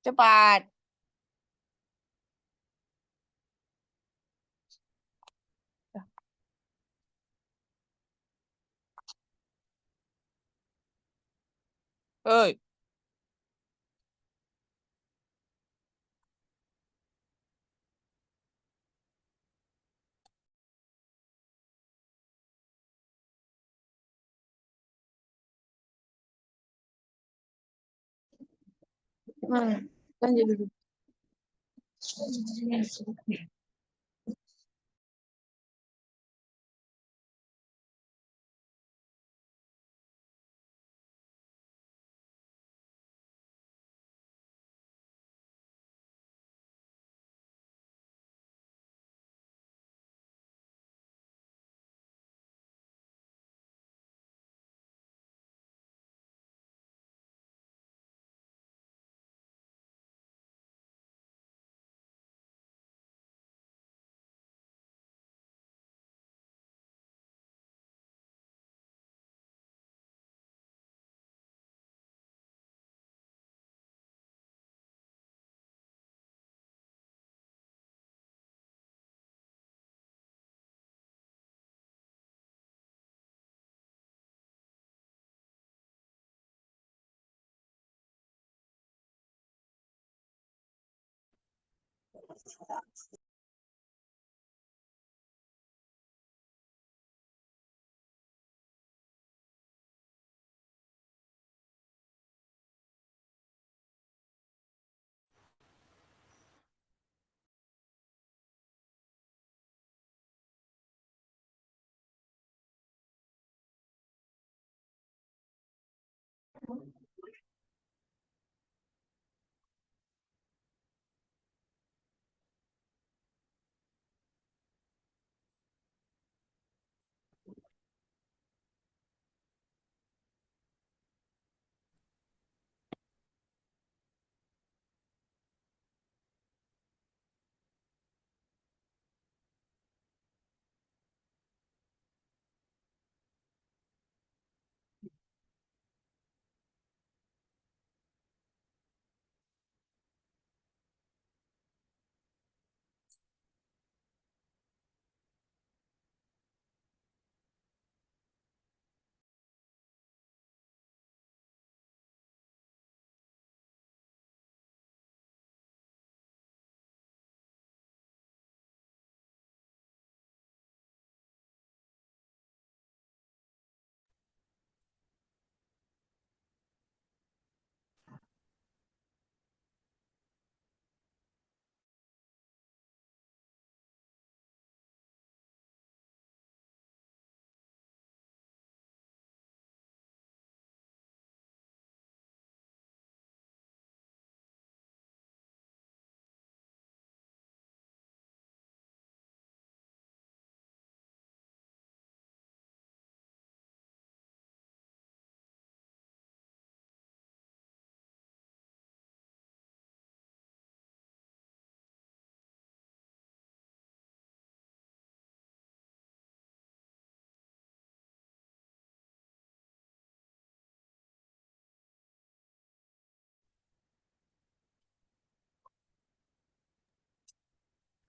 Cepat. Hei. Kan jadi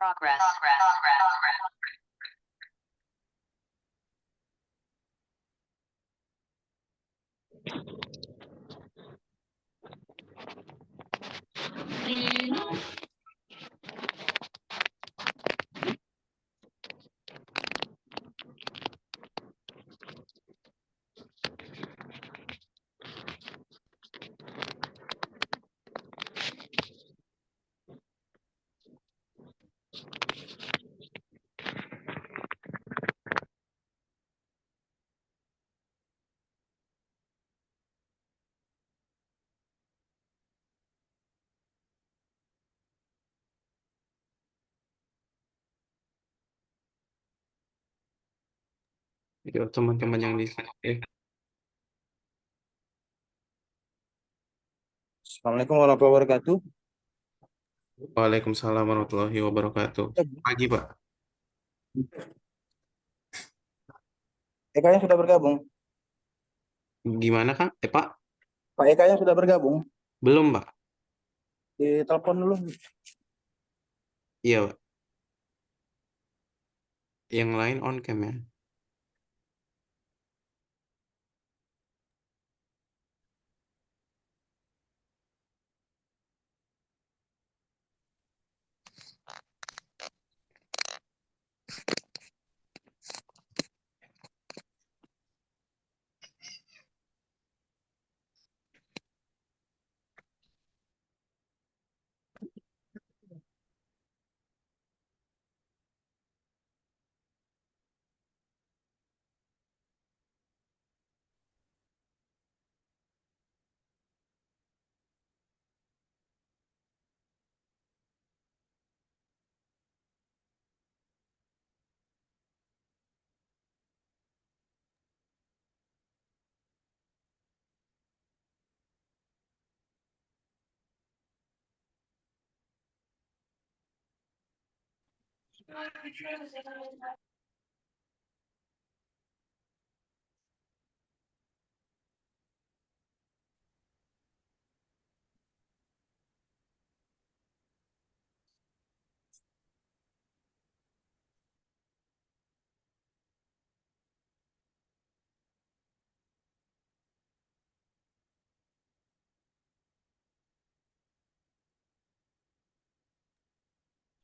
Progress. Yo, teman-teman yang di Assalamualaikum warahmatullahi wabarakatuh. Waalaikumsalam warahmatullahi wabarakatuh. Pagi, Pak. Eka-nya sudah bergabung. Gimana, Kang? Pak? Pak Eka-nya sudah bergabung. Belum, Pak. Ditelepon dulu. Iya, Pak. Yang lain on cam ya.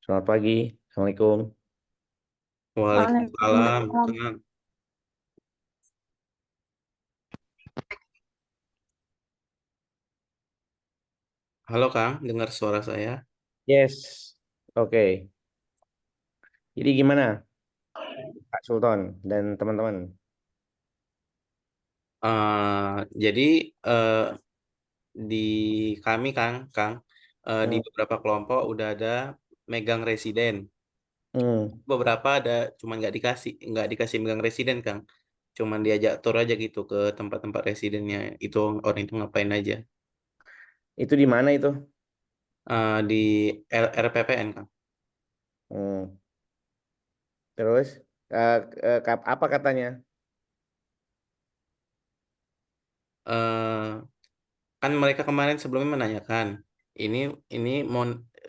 Selamat pagi. Assalamualaikum. Waalaikumsalam, Waalaikumsalam. Kang. Halo, Kang. Dengar suara saya? Yes. Oke. Jadi gimana, Pak Sultan dan teman-teman? Jadi eh, di kami, Kang, di Hmm. beberapa kelompok udah ada megang residen. Hmm. Beberapa ada, cuman nggak dikasih megang residen, Kang. Cuman diajak tur aja gitu ke tempat-tempat residennya. Itu orang itu ngapain aja? Itu di mana itu? Di RPPN, Kang. Hmm. Terus eh, apa katanya? eh Kan mereka kemarin sebelumnya menanyakan, ini ini mau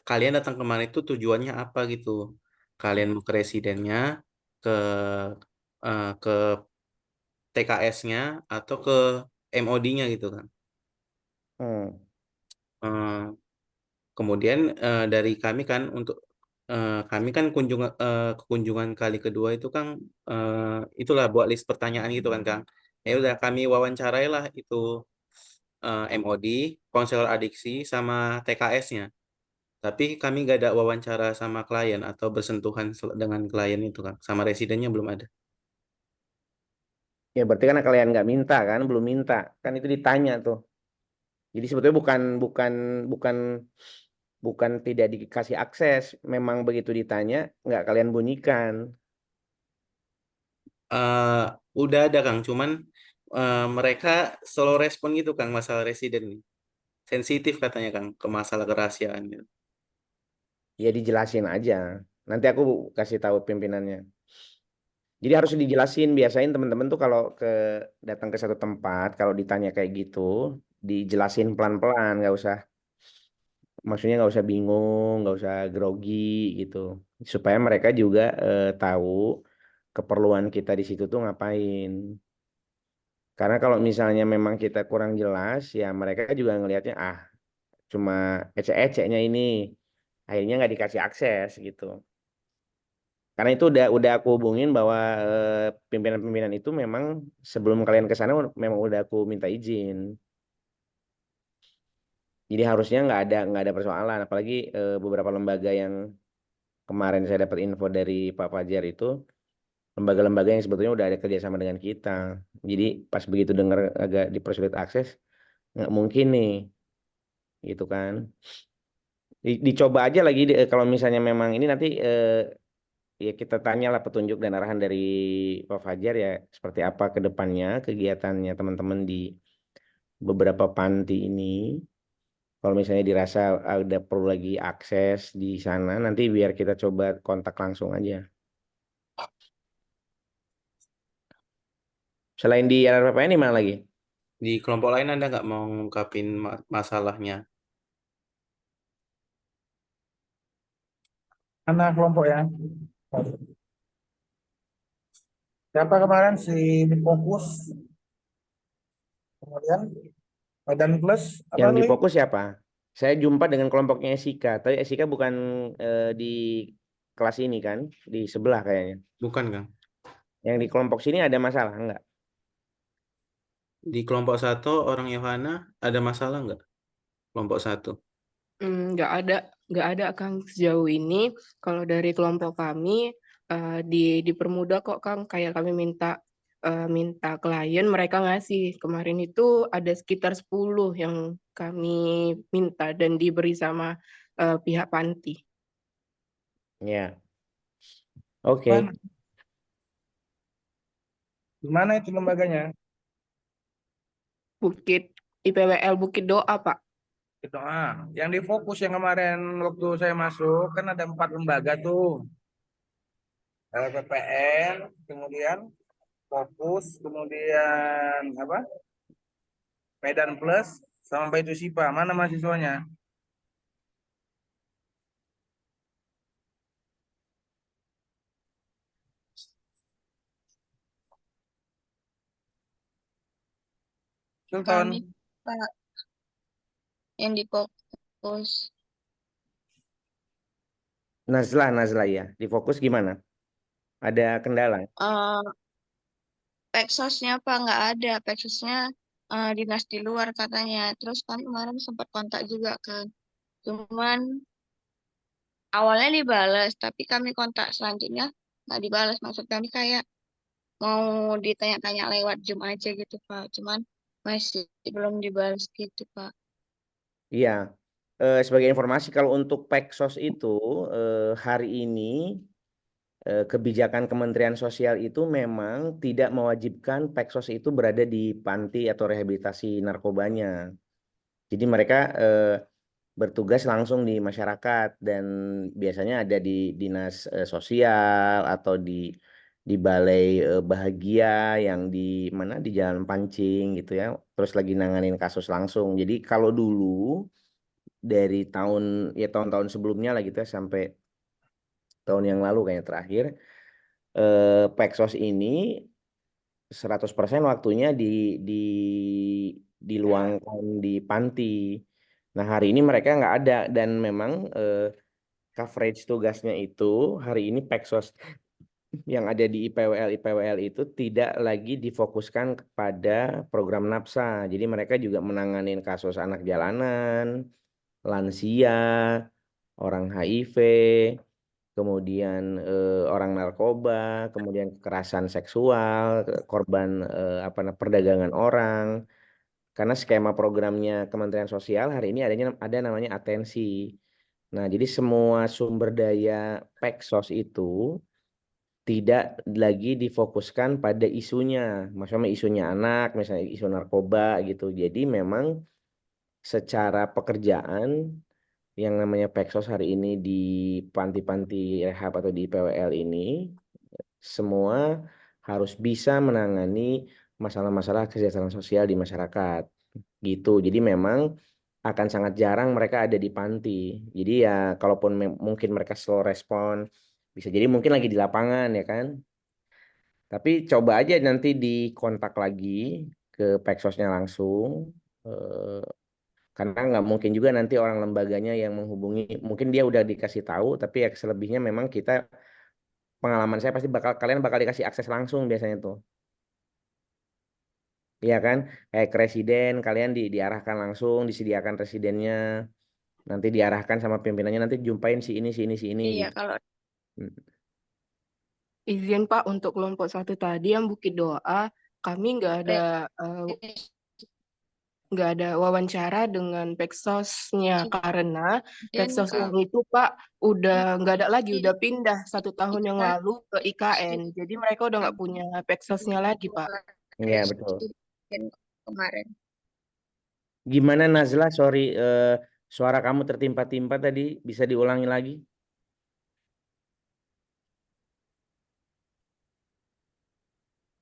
kalian datang kemarin itu tujuannya apa gitu? Kalian mau ke residennya, ke ke TKS-nya atau ke MOD-nya gitu kan? Hmm. Eh, Kemudian dari kami kan untuk kami kan kunjungan kali kedua itu kan itulah buat list pertanyaan gitu kan Kang. Ya udah kami wawancarailah itu MOD, konselor adiksi sama TKS-nya. Tapi kami gak ada wawancara sama klien atau bersentuhan dengan klien itu kan. Sama residennya belum ada. Ya berarti kan kalian nggak minta kan, belum minta. Kan itu ditanya tuh. Jadi sebetulnya bukan bukan bukan bukan tidak dikasih akses. Memang begitu ditanya nggak kalian bunyikan. eh Udah ada Kang, cuman mereka solo respon gitu Kang masalah residen nih. Sensitif katanya Kang ke masalah kerahasiaan gitu. Ya dijelasin aja. Nanti aku kasih tahu pimpinannya. Jadi harus dijelasin, biasain teman-teman tuh kalau datang ke satu tempat, kalau ditanya kayak gitu, dijelasin pelan-pelan, maksudnya nggak usah bingung, nggak usah grogi gitu, supaya mereka juga tahu keperluan kita di situ tuh ngapain. Karena kalau misalnya memang kita kurang jelas, ya mereka juga ngelihatnya cuma ecek-eceknya ini, akhirnya nggak dikasih akses gitu. Karena itu udah aku hubungin bahwa pimpinan-pimpinan itu memang sebelum kalian ke sana memang udah aku minta izin. Jadi harusnya nggak ada persoalan. Apalagi beberapa lembaga yang kemarin saya dapat info dari Pak Fajar itu lembaga-lembaga yang sebetulnya udah ada kerjasama dengan kita. Jadi pas begitu dengar agak dipersulit akses, nggak mungkin nih, gitu kan. Dicoba aja lagi kalau misalnya memang ini nanti ya kita tanyalah petunjuk dan arahan dari Pak Fajar ya seperti apa ke depannya kegiatannya teman-teman di beberapa panti ini. Kalau misalnya dirasa ada perlu lagi akses di sana, nanti biar kita coba kontak langsung aja. Selain di RRPPN di mana lagi? Di kelompok lain Anda nggak mau ngungkapin masalahnya? Mana kelompok ya? Siapa kemarin si Fokus? Kemudian Medan Plus apa Yang di lagi? fokus siapa? Saya jumpa dengan kelompoknya Esika, tapi Esika bukan di kelas ini kan, di sebelah kayaknya. Bukan, Kang. Yang di kelompok sini ada masalah enggak? Di kelompok 1 orang Yohana ada masalah nggak? Kelompok 1. Nggak ada Kang sejauh ini. Kalau dari kelompok kami dipermudah kok Kang. Kayak kami minta klien, mereka ngasih. Kemarin itu ada sekitar 10 yang kami minta dan diberi sama pihak panti. Ya, oke. Mana? Di mana itu lembaganya? IPWL Bukit Doa, Pak. Itu yang di Fokus yang kemarin waktu saya masuk kan ada 4 lembaga tuh. LPPN, kemudian Fokus, kemudian apa? Medan Plus, sama Baitu Sipa. Mana mahasiswanya? Sultan. Kami Pak yang di Fokus. Nazla ya. Di fokus gimana? Ada kendala? Peksosnya Pak nggak ada. Peksosnya dinas di luar katanya. Terus kami kemarin sempat kontak juga kan. Cuman awalnya dibales, tapi kami kontak selanjutnya nggak dibales. Maksud kami kayak mau ditanya-tanya lewat Zoom aja gitu Pak. Cuman masih belum dibales gitu Pak. Iya. Sebagai informasi, kalau untuk Peksos itu hari ini kebijakan Kementerian Sosial itu memang tidak mewajibkan Peksos itu berada di panti atau rehabilitasi narkobanya. Jadi mereka bertugas langsung di masyarakat dan biasanya ada di dinas sosial atau di balai bahagia yang di mana di Jalan Pancing gitu ya. Terus lagi nanganin kasus langsung. Jadi kalau dulu dari tahun-tahun sebelumnya lah gitu ya sampai tahun yang lalu kayaknya terakhir Peksos ini 100% waktunya di diluangkan di panti. Nah, hari ini mereka nggak ada dan memang coverage tugasnya itu hari ini Peksos yang ada di IPWL itu tidak lagi difokuskan kepada program NAPSA. Jadi mereka juga menanganin kasus anak jalanan, lansia, orang HIV, kemudian orang narkoba, kemudian kekerasan seksual, korban perdagangan orang. Karena skema programnya Kementerian Sosial hari ini ada namanya atensi. Nah, jadi semua sumber daya Peksos itu tidak lagi difokuskan pada isunya, maksudnya isunya anak, misalnya isu narkoba gitu. Jadi memang secara pekerjaan yang namanya Peksos hari ini di panti-panti rehab atau di PWL ini semua harus bisa menangani masalah-masalah kesejahteraan sosial di masyarakat gitu. Jadi memang akan sangat jarang mereka ada di panti. Jadi ya kalaupun mungkin mereka slow respon, bisa jadi mungkin lagi di lapangan ya kan. Tapi coba aja nanti dikontak lagi ke Peksosnya langsung. eh, Karena nggak mungkin juga nanti orang lembaganya yang menghubungi, mungkin dia udah dikasih tahu, tapi ya selebihnya memang kita, pengalaman saya pasti kalian bakal dikasih akses langsung biasanya tuh. Iya kan? Kayak ke residen, kalian diarahkan langsung, disediakan residennya, nanti diarahkan sama pimpinannya, nanti jumpain si ini, si ini, si ini Iya gitu. kalau Hmm. Izin Pak, untuk kelompok 1 tadi yang Bukit Doa, kami nggak ada wawancara dengan Peksosnya karena Peksos yang itu Pak udah nggak ada lagi, udah pindah 1 tahun yang lalu ke IKN, jadi mereka udah nggak punya Peksosnya lagi Pak. Iya betul. kemarin. Gimana Nazla? Sorry, suara kamu tertimpa-timpa tadi, bisa diulangi lagi?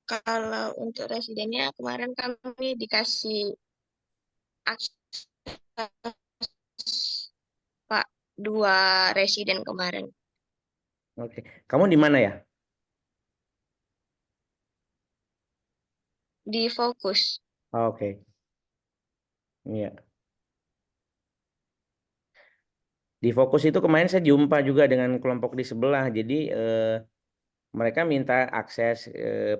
Kalau untuk residennya kemarin kami dikasih akses Pak 2 residen kemarin. Oke. Kamu di mana ya? Di fokus. Oke. Iya. Di fokus itu kemarin saya jumpa juga dengan kelompok di sebelah. Jadi mereka minta akses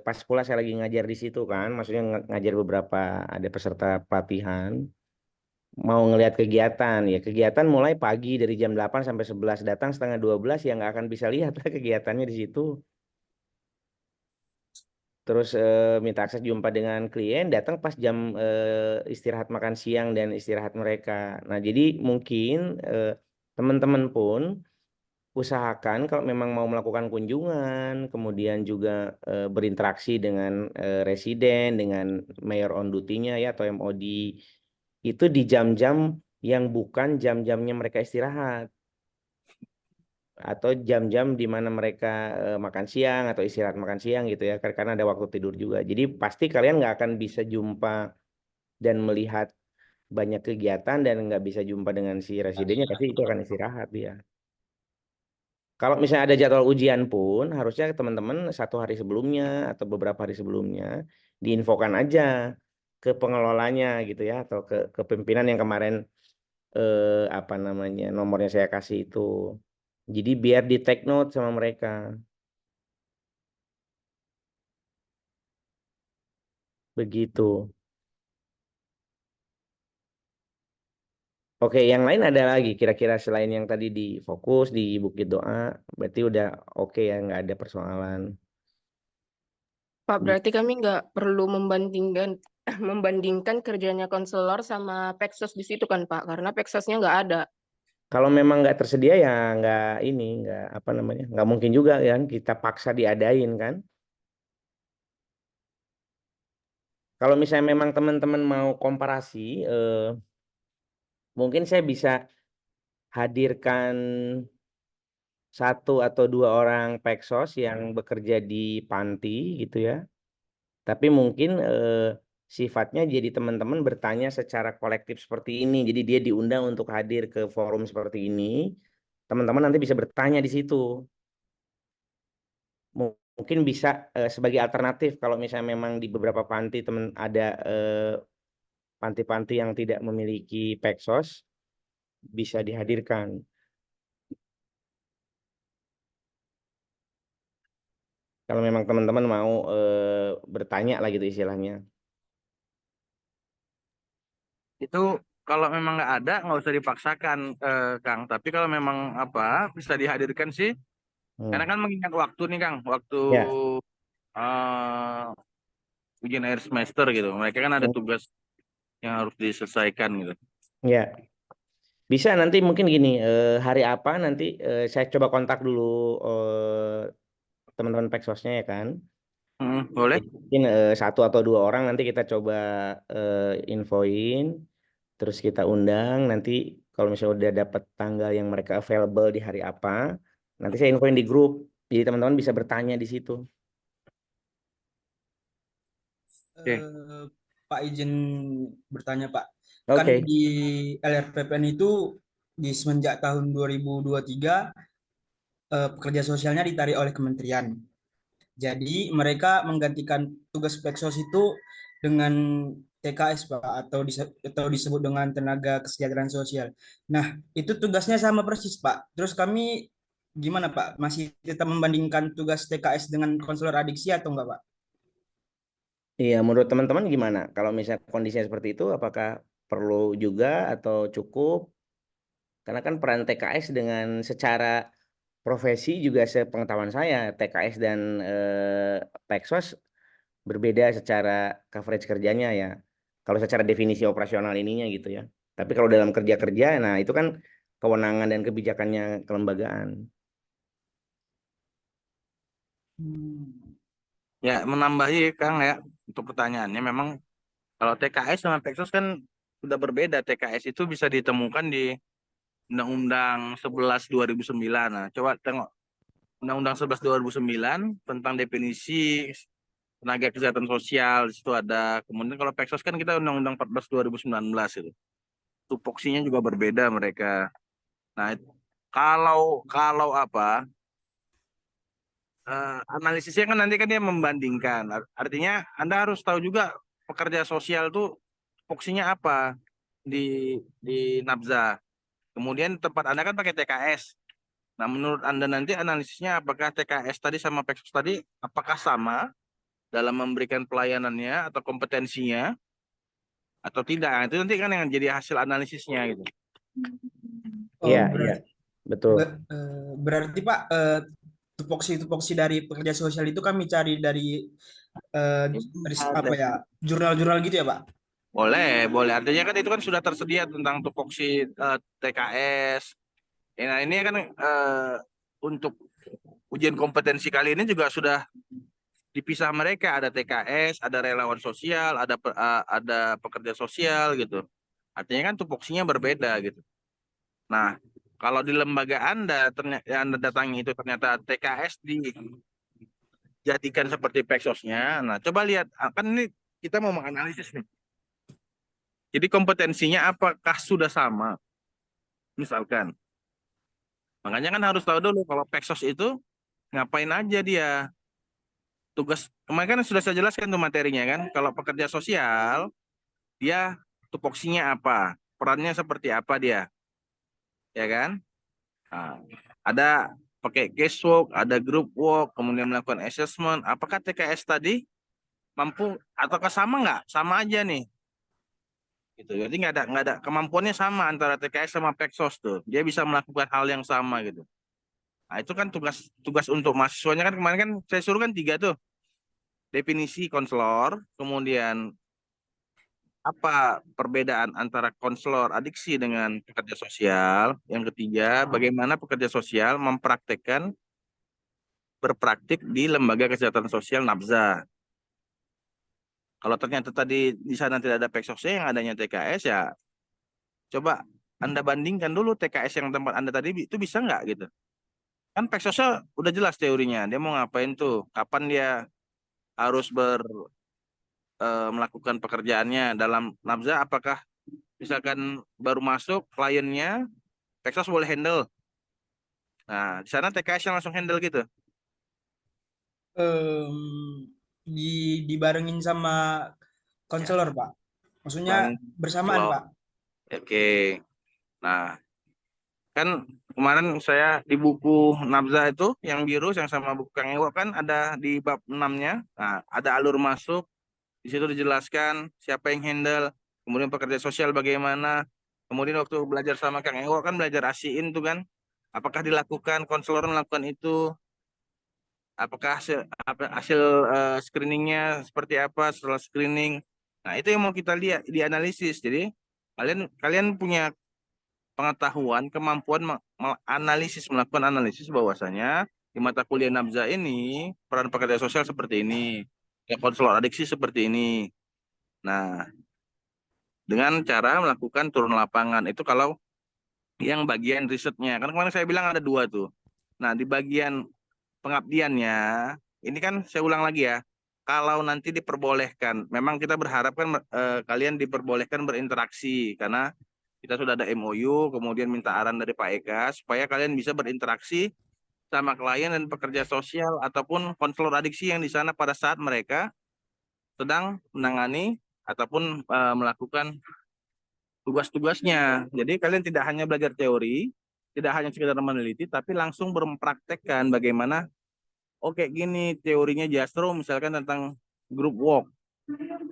pas pula saya lagi ngajar di situ kan, maksudnya ngajar beberapa ada peserta pelatihan, mau ngelihat kegiatan ya kegiatan mulai pagi dari jam 8 sampai 11 datang setengah 12 ya nggak akan bisa lihat lah kegiatannya di situ. Terus minta akses jumpa dengan klien datang pas jam istirahat makan siang dan istirahat mereka. Nah jadi mungkin teman-teman pun usahakan kalau memang mau melakukan kunjungan, kemudian juga berinteraksi dengan residen, dengan mayor on duty-nya ya atau MOD, itu di jam-jam yang bukan jam-jamnya mereka istirahat atau jam-jam di mana mereka makan siang atau istirahat makan siang gitu ya, karena ada waktu tidur juga. Jadi pasti kalian nggak akan bisa jumpa dan melihat banyak kegiatan dan nggak bisa jumpa dengan si residennya, pasti itu akan istirahat dia. Kalau misalnya ada jadwal ujian pun, harusnya teman-teman 1 hari sebelumnya atau beberapa hari sebelumnya diinfokan aja ke pengelolanya gitu ya, atau ke pimpinan yang kemarin apa namanya nomornya saya kasih itu. Jadi biar di take note sama mereka. Begitu. Oke, yang lain ada lagi kira-kira selain yang tadi di fokus di Bukit Doa, berarti udah oke ya, nggak ada persoalan. Pak, berarti kami nggak perlu membandingkan membandingkan kerjanya konselor sama Peksos di situ kan Pak, karena Peksosnya nggak ada. Kalau memang nggak tersedia ya nggak apa namanya, nggak mungkin juga kan kita paksa diadain kan. Kalau misalnya memang teman-teman mau komparasi, mungkin saya bisa hadirkan 1 atau 2 orang Peksos yang bekerja di panti gitu ya. Tapi mungkin sifatnya jadi teman-teman bertanya secara kolektif seperti ini. Jadi dia diundang untuk hadir ke forum seperti ini. Teman-teman nanti bisa bertanya di situ. Mungkin bisa sebagai alternatif kalau misalnya memang di beberapa panti teman ada panti-panti yang tidak memiliki Peksos bisa dihadirkan. Kalau memang teman-teman mau bertanya lah gitu istilahnya. Itu kalau memang nggak ada, nggak usah dipaksakan, Kang. Tapi kalau memang apa bisa dihadirkan sih, karena Hmm. kan mengingat waktu nih, Kang, waktu Ya. ujian akhir semester gitu. Mereka kan ada Hmm. tugas yang harus diselesaikan gitu. Ya. Bisa nanti mungkin gini, hari apa nanti saya coba kontak dulu teman-teman Peksosnya ya kan. Boleh? Jadi mungkin 1 atau 2 orang nanti kita coba infoin, terus kita undang. Nanti kalau misalnya udah dapat tanggal yang mereka available di hari apa, nanti saya infoin di grup. Jadi teman-teman bisa bertanya di situ. Oke. Pak izin bertanya Pak, kan Oke. di LRPPN itu di semenjak tahun 2023 pekerja sosialnya ditarik oleh kementerian. Jadi mereka menggantikan tugas Peksos itu dengan TKS Pak atau disebut dengan tenaga kesejahteraan sosial. Nah, itu tugasnya sama persis Pak. Terus kami gimana Pak? Masih tetap membandingkan tugas TKS dengan konselor adiksi atau enggak Pak? Iya, menurut teman-teman gimana? Kalau misalnya kondisinya seperti itu, apakah perlu juga atau cukup? Karena kan peran TKS dengan secara profesi juga sepengetahuan saya, TKS dan Peksos berbeda secara coverage kerjanya ya. Kalau secara definisi operasional ininya gitu ya. Tapi kalau dalam kerja-kerja, nah itu kan kewenangan dan kebijakannya kelembagaan. Ya, menambahi Kang ya untuk pertanyaannya, memang kalau TKS sama Peksos kan sudah berbeda. TKS itu bisa ditemukan di Undang-Undang 11 2009. Nah, coba tengok Undang-Undang 11 2009 tentang definisi tenaga kesehatan sosial, di situ ada. Kemudian kalau Peksos kan kita Undang-Undang 14 2019 itu. Tupoksinya juga berbeda mereka. Nah, kalau apa? analisisnya kan nanti kan dia membandingkan. Artinya Anda harus tahu juga pekerja sosial tuh tupoksinya apa di Nabza. Kemudian tempat Anda kan pakai TKS. Nah, menurut Anda nanti analisisnya apakah TKS tadi sama Peksos tadi apakah sama dalam memberikan pelayanannya atau kompetensinya atau tidak? Nah, itu nanti kan yang jadi hasil analisisnya gitu. Oh, Iya, iya, berarti betul. berarti Pak, tupoksi dari pekerja sosial itu kami cari dari apa ya, jurnal-jurnal gitu ya Pak? Boleh, boleh. Artinya kan itu kan sudah tersedia tentang tupoksi TKS. Nah, ini kan untuk ujian kompetensi kali ini juga sudah dipisah mereka. Ada TKS, ada relawan sosial, ada pekerja sosial gitu. Artinya kan tupoksinya berbeda gitu. Nah, kalau di lembaga Anda ternyata yang Anda datangi itu ternyata TKS dijadikan seperti Peksosnya. Nah, coba lihat kan ini kita mau menganalisis nih. Jadi kompetensinya apakah sudah sama? Misalkan. Makanya kan harus tahu dulu kalau Peksos itu ngapain aja dia. Tugas kemarin kan sudah saya jelaskan tuh materinya kan. Kalau pekerja sosial, dia tupoksinya apa? Perannya seperti apa dia? Ya kan? Nah, ada pakai casework, ada group work, kemudian melakukan assessment. Apakah TKS tadi mampu ataukah sama nggak? Sama aja nih. Gitu. Jadi nggak ada kemampuannya sama antara TKS sama Peksos tuh. Dia bisa melakukan hal yang sama gitu. Nah, itu kan tugas untuk mahasiswanya kan kemarin kan saya suruh kan 3 tuh. Definisi konselor, kemudian apa perbedaan antara konselor adiksi dengan pekerja sosial. Yang ketiga, bagaimana pekerja sosial berpraktik di lembaga kesehatan sosial Nabza. Kalau ternyata tadi di sana tidak ada Peksosnya, yang adanya TKS ya, coba Anda bandingkan dulu TKS yang tempat Anda tadi itu bisa nggak gitu. Kan Peksosnya udah jelas teorinya, dia mau ngapain tuh, kapan dia harus melakukan pekerjaannya dalam Nabza, apakah misalkan baru masuk kliennya, Peksos boleh handle. Nah, di sana TKS yang langsung handle gitu. Em, dibarengin sama konselor Pak. Maksudnya Bang, bersamaan kalau Pak. oke. Nah, kan kemarin saya di buku Nabza itu yang biru yang sama buku Kang Ewo kan ada di bab 6-nya. Nah, ada alur masuk. Di situ dijelaskan siapa yang handle, kemudian pekerja sosial bagaimana. Kemudian waktu belajar sama Kang Ewo kan belajar ASIIN tuh kan. Apakah dilakukan, konselor melakukan itu? Apakah hasil screeningnya seperti apa setelah screening? Nah, itu yang mau kita lihat, dianalisis. Jadi, kalian punya pengetahuan, kemampuan melakukan analisis bahwasanya di mata kuliah Nabza ini peran pekerja sosial seperti ini, ya konselor adiksi seperti ini. Nah, dengan cara melakukan turun lapangan itu kalau yang bagian risetnya, kan kemarin saya bilang ada 2 tuh. Nah, di bagian pengabdiannya, ini kan saya ulang lagi ya, kalau nanti diperbolehkan, memang kita berharap kan kalian diperbolehkan berinteraksi karena kita sudah ada MOU, kemudian minta arahan dari Pak Eka supaya kalian bisa berinteraksi sama klien dan pekerja sosial ataupun konselor adiksi yang di sana pada saat mereka sedang menangani ataupun melakukan tugas-tugasnya. Jadi kalian tidak hanya belajar teori, tidak hanya sekedar meneliti, tapi langsung mempraktekkan bagaimana, oke gini teorinya Jastro misalkan tentang group work.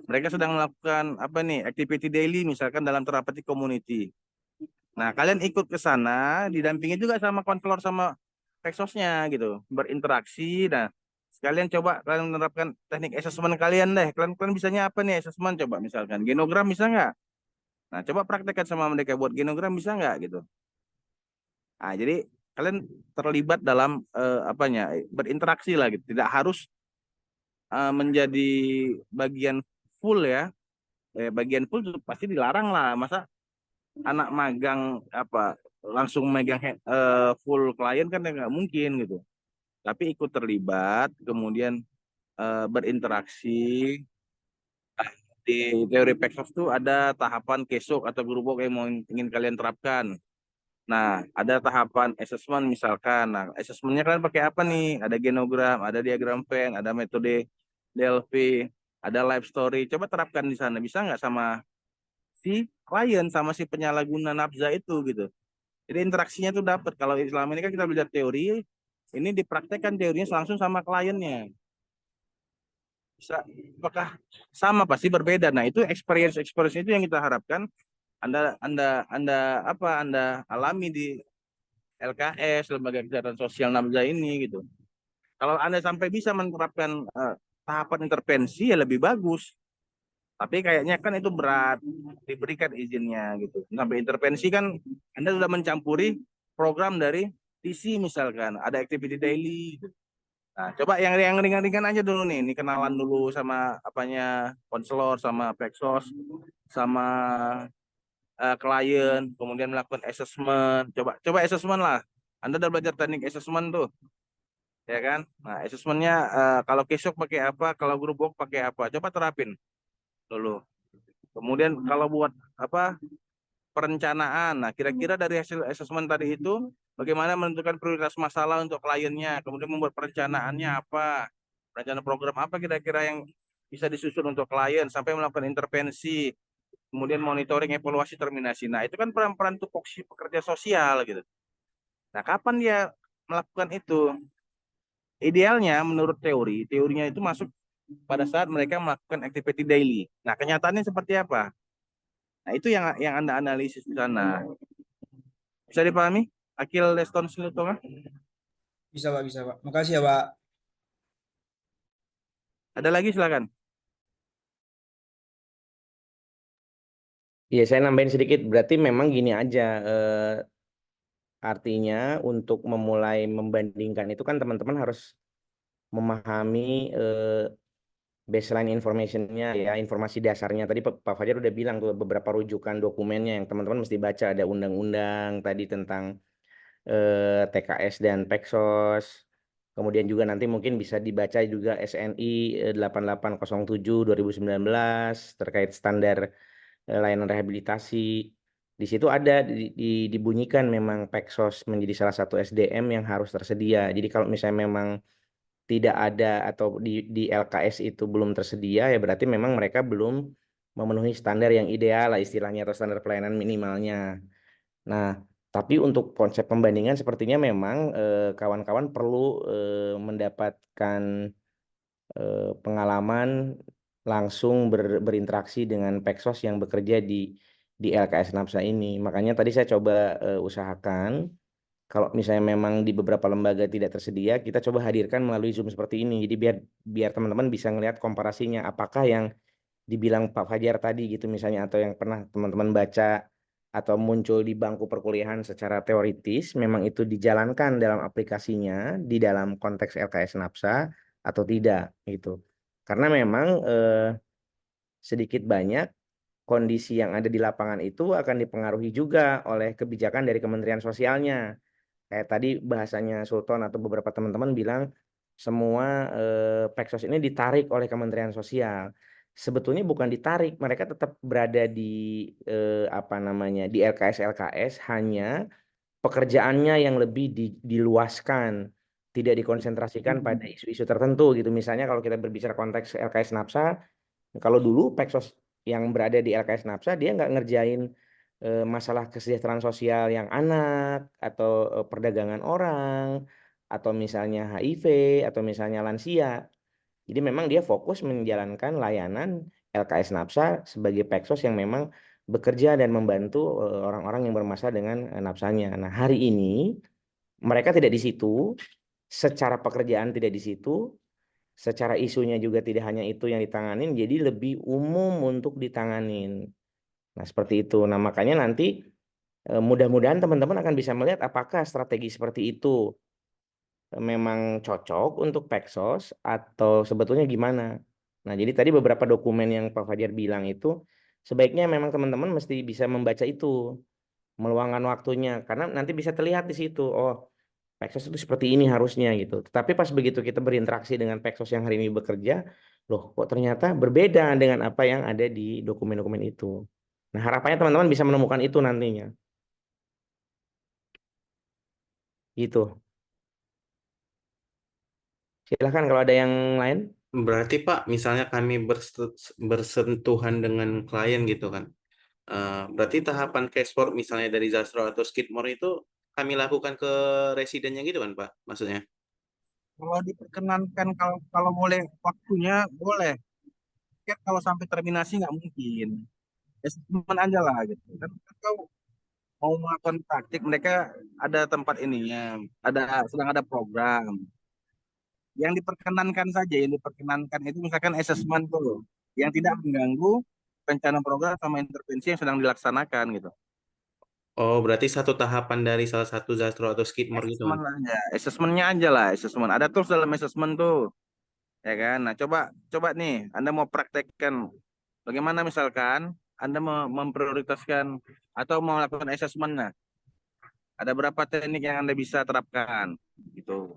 Mereka sedang melakukan apa nih, activity daily misalkan dalam terapati community. Nah, kalian ikut ke sana, didampingi juga sama konselor sama Peksosnya gitu, berinteraksi. Nah, sekalian coba kalian menerapkan teknik asesmen kalian deh. Kalian bisanya apa nih asesmen? Coba misalkan genogram bisa nggak? Nah, coba praktekkan sama mereka buat genogram bisa nggak gitu. Nah, jadi kalian terlibat dalam apanya berinteraksi lah gitu. Tidak harus menjadi bagian full ya. Bagian full pasti dilarang lah. Masa anak magang apa langsung megang full klien kan nggak mungkin gitu. Tapi ikut terlibat, kemudian berinteraksi. Di teori Peksos tuh ada tahapan kesok atau group work yang ingin kalian terapkan. Nah, ada tahapan assessment misalkan. Nah, assessmentnya kalian pakai apa nih? Ada genogram, ada diagram Venn, ada metode DLP, ada life story. Coba terapkan di sana. Bisa nggak sama si klien, sama si penyalahguna nafza itu gitu. Jadi interaksinya tuh dapat. Kalau selama ini kan kita belajar teori, ini dipraktekkan teorinya langsung sama kliennya. Bisa, apakah sama? Pasti berbeda. Nah, itu experience itu yang kita harapkan Anda alami di LKS, Lembaga Kesehatan Sosial Nafza ini gitu. Kalau Anda sampai bisa menerapkan tahapan intervensi ya lebih bagus. Tapi kayaknya kan itu berat diberikan izinnya gitu. Sampai intervensi kan Anda sudah mencampuri program dari TC misalkan, ada activity daily gitu. Nah, coba yang ringan-ringan aja dulu nih. Ini kenalan dulu sama apanya konselor, sama peksos, sama klien, kemudian melakukan assessment. Coba assessment lah. Anda udah belajar teknik assessment tuh, ya kan? Nah, assessmentnya kalau Kesok pakai apa, kalau grup work pakai apa? Coba terapin dulu. Kemudian kalau buat apa perencanaan, nah kira-kira dari hasil assessment tadi itu, bagaimana menentukan prioritas masalah untuk kliennya, kemudian membuat perencanaannya apa, rencana program apa kira-kira yang bisa disusun untuk klien, sampai melakukan intervensi, kemudian monitoring, evaluasi, terminasi. Nah, itu kan peran-peran tupoksi pekerja sosial gitu. Nah, kapan dia melakukan itu? Idealnya menurut teorinya itu masuk pada saat mereka melakukan activity daily. Nah, kenyataannya seperti apa? Nah, itu yang Anda analisis di sana. Bisa dipahami? Akil Leston Silutonga? Bisa Pak, bisa Pak. Makasih ya Pak. Ada lagi silakan. Iya, saya nambahin sedikit. Berarti memang gini aja. Artinya untuk memulai membandingkan itu kan teman-teman harus memahami baseline information-nya ya, informasi dasarnya. Tadi Pak Fajar udah bilang tuh beberapa rujukan dokumennya yang teman-teman mesti baca. Ada undang-undang tadi tentang TKS dan Peksos. Kemudian juga nanti mungkin bisa dibaca juga SNI 8807 2019 terkait standar layanan rehabilitasi. Di situ ada dibunyikan memang Peksos menjadi salah satu SDM yang harus tersedia. Jadi kalau misalnya memang tidak ada atau di LKS itu belum tersedia ya berarti memang mereka belum memenuhi standar yang ideal lah istilahnya atau standar pelayanan minimalnya. Nah, tapi untuk konsep pembandingan sepertinya memang kawan-kawan perlu mendapatkan pengalaman langsung berinteraksi dengan Peksos yang bekerja di LKS Napsa ini. Makanya tadi saya coba usahakan kalau misalnya memang di beberapa lembaga tidak tersedia, kita coba hadirkan melalui Zoom seperti ini. Jadi biar teman-teman bisa ngelihat komparasinya apakah yang dibilang Pak Fajar tadi gitu misalnya atau yang pernah teman-teman baca atau muncul di bangku perkuliahan secara teoritis memang itu dijalankan dalam aplikasinya di dalam konteks LKS Napsa atau tidak gitu. Karena memang sedikit banyak kondisi yang ada di lapangan itu akan dipengaruhi juga oleh kebijakan dari Kementerian Sosialnya. Kayak tadi bahasanya Sultan atau beberapa teman-teman bilang semua Peksos ini ditarik oleh Kementerian Sosial. Sebetulnya bukan ditarik, mereka tetap berada di apa namanya di LKS hanya pekerjaannya yang lebih diluaskan, tidak dikonsentrasikan pada isu-isu tertentu gitu. Misalnya kalau kita berbicara konteks LKS Napsa, kalau dulu Peksos yang berada di LKS Napsa dia nggak ngerjain masalah kesejahteraan sosial yang anak atau perdagangan orang atau misalnya HIV atau misalnya lansia. Jadi memang dia fokus menjalankan layanan LKS Napsa sebagai Peksos yang memang bekerja dan membantu orang-orang yang bermasalah dengan nafsanya. Nah, hari ini mereka tidak di situ, secara pekerjaan tidak di situ, secara isunya juga tidak hanya itu yang ditanganin, jadi lebih umum untuk ditanganin. Nah, seperti itu. Nah, makanya nanti mudah-mudahan teman-teman akan bisa melihat apakah strategi seperti itu memang cocok untuk Peksos atau sebetulnya gimana. Nah, jadi tadi beberapa dokumen yang Pak Fajar bilang itu sebaiknya memang teman-teman mesti bisa membaca itu, meluangkan waktunya karena nanti bisa terlihat di situ. Oh, Peksos itu seperti ini harusnya gitu. Tetapi pas begitu kita berinteraksi dengan Peksos yang hari ini bekerja, loh kok ternyata berbeda dengan apa yang ada di dokumen-dokumen itu. Nah, harapannya teman-teman bisa menemukan itu nantinya. Gitu. Silahkan kalau ada yang lain. Berarti Pak, misalnya kami bersentuhan dengan klien gitu kan. Berarti tahapan cashboard misalnya dari Zastro atau Skidmore itu kami lakukan ke residennya gitu kan Pak, maksudnya? Kalau diperkenankan kalau boleh waktunya boleh. Kan kalau sampai terminasi nggak mungkin. Assessment aja lah gitu. Kan kau mau melakukan praktik mereka ada tempat ininya, sedang ada program. Yang diperkenankan saja, yang diperkenankan itu misalkan assessment tuh, yang tidak mengganggu rencana program sama intervensi yang sedang dilaksanakan gitu. Oh, berarti satu tahapan dari salah satu Zastro atau Skidmore gitu kan? Assessment aja, assessmentnya aja lah, assessment. Ada tools dalam assessment tuh, ya kan? Nah, coba nih, Anda mau praktekkan bagaimana misalkan Anda memprioritaskan atau mau melakukan assessment. Nah, ada berapa teknik yang Anda bisa terapkan gitu.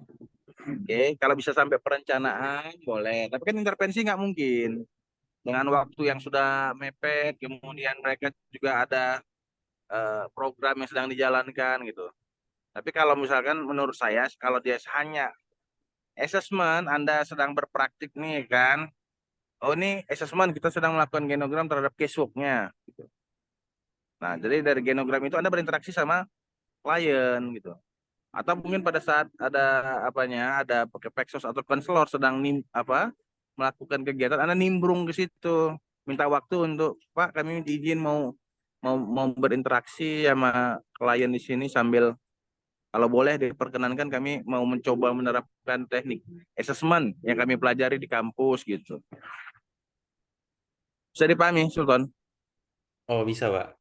Oke, kalau bisa sampai perencanaan boleh, tapi kan intervensi nggak mungkin dengan waktu yang sudah mepet, kemudian mereka juga ada program yang sedang dijalankan gitu. Tapi kalau misalkan menurut saya, kalau dia hanya assessment, Anda sedang berpraktik nih kan, oh ini assessment kita sedang melakukan genogram terhadap casework-nya. Gitu. Nah, jadi dari genogram itu Anda berinteraksi sama klien gitu. Atau mungkin pada saat ada pakai Pexos atau konselor sedang melakukan kegiatan, Anda nimbrung ke situ, minta waktu untuk Pak kami minta izin mau berinteraksi sama klien di sini sambil kalau boleh diperkenankan kami mau mencoba menerapkan teknik assessment yang kami pelajari di kampus gitu. Bisa dipahami, Sultan? Oh, bisa Pak.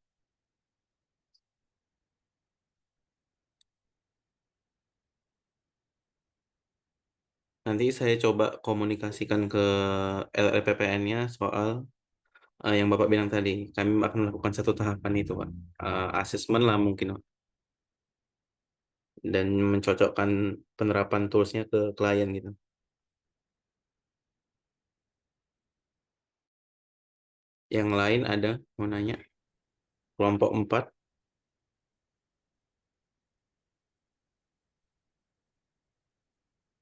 Nanti saya coba komunikasikan ke LLPPN-nya soal yang Bapak bilang tadi. Kami akan melakukan satu tahapan itu Pak. Asesmen lah mungkin Pak. Dan mencocokkan penerapan tools-nya ke klien gitu. Yang lain ada mau nanya? Kelompok 4.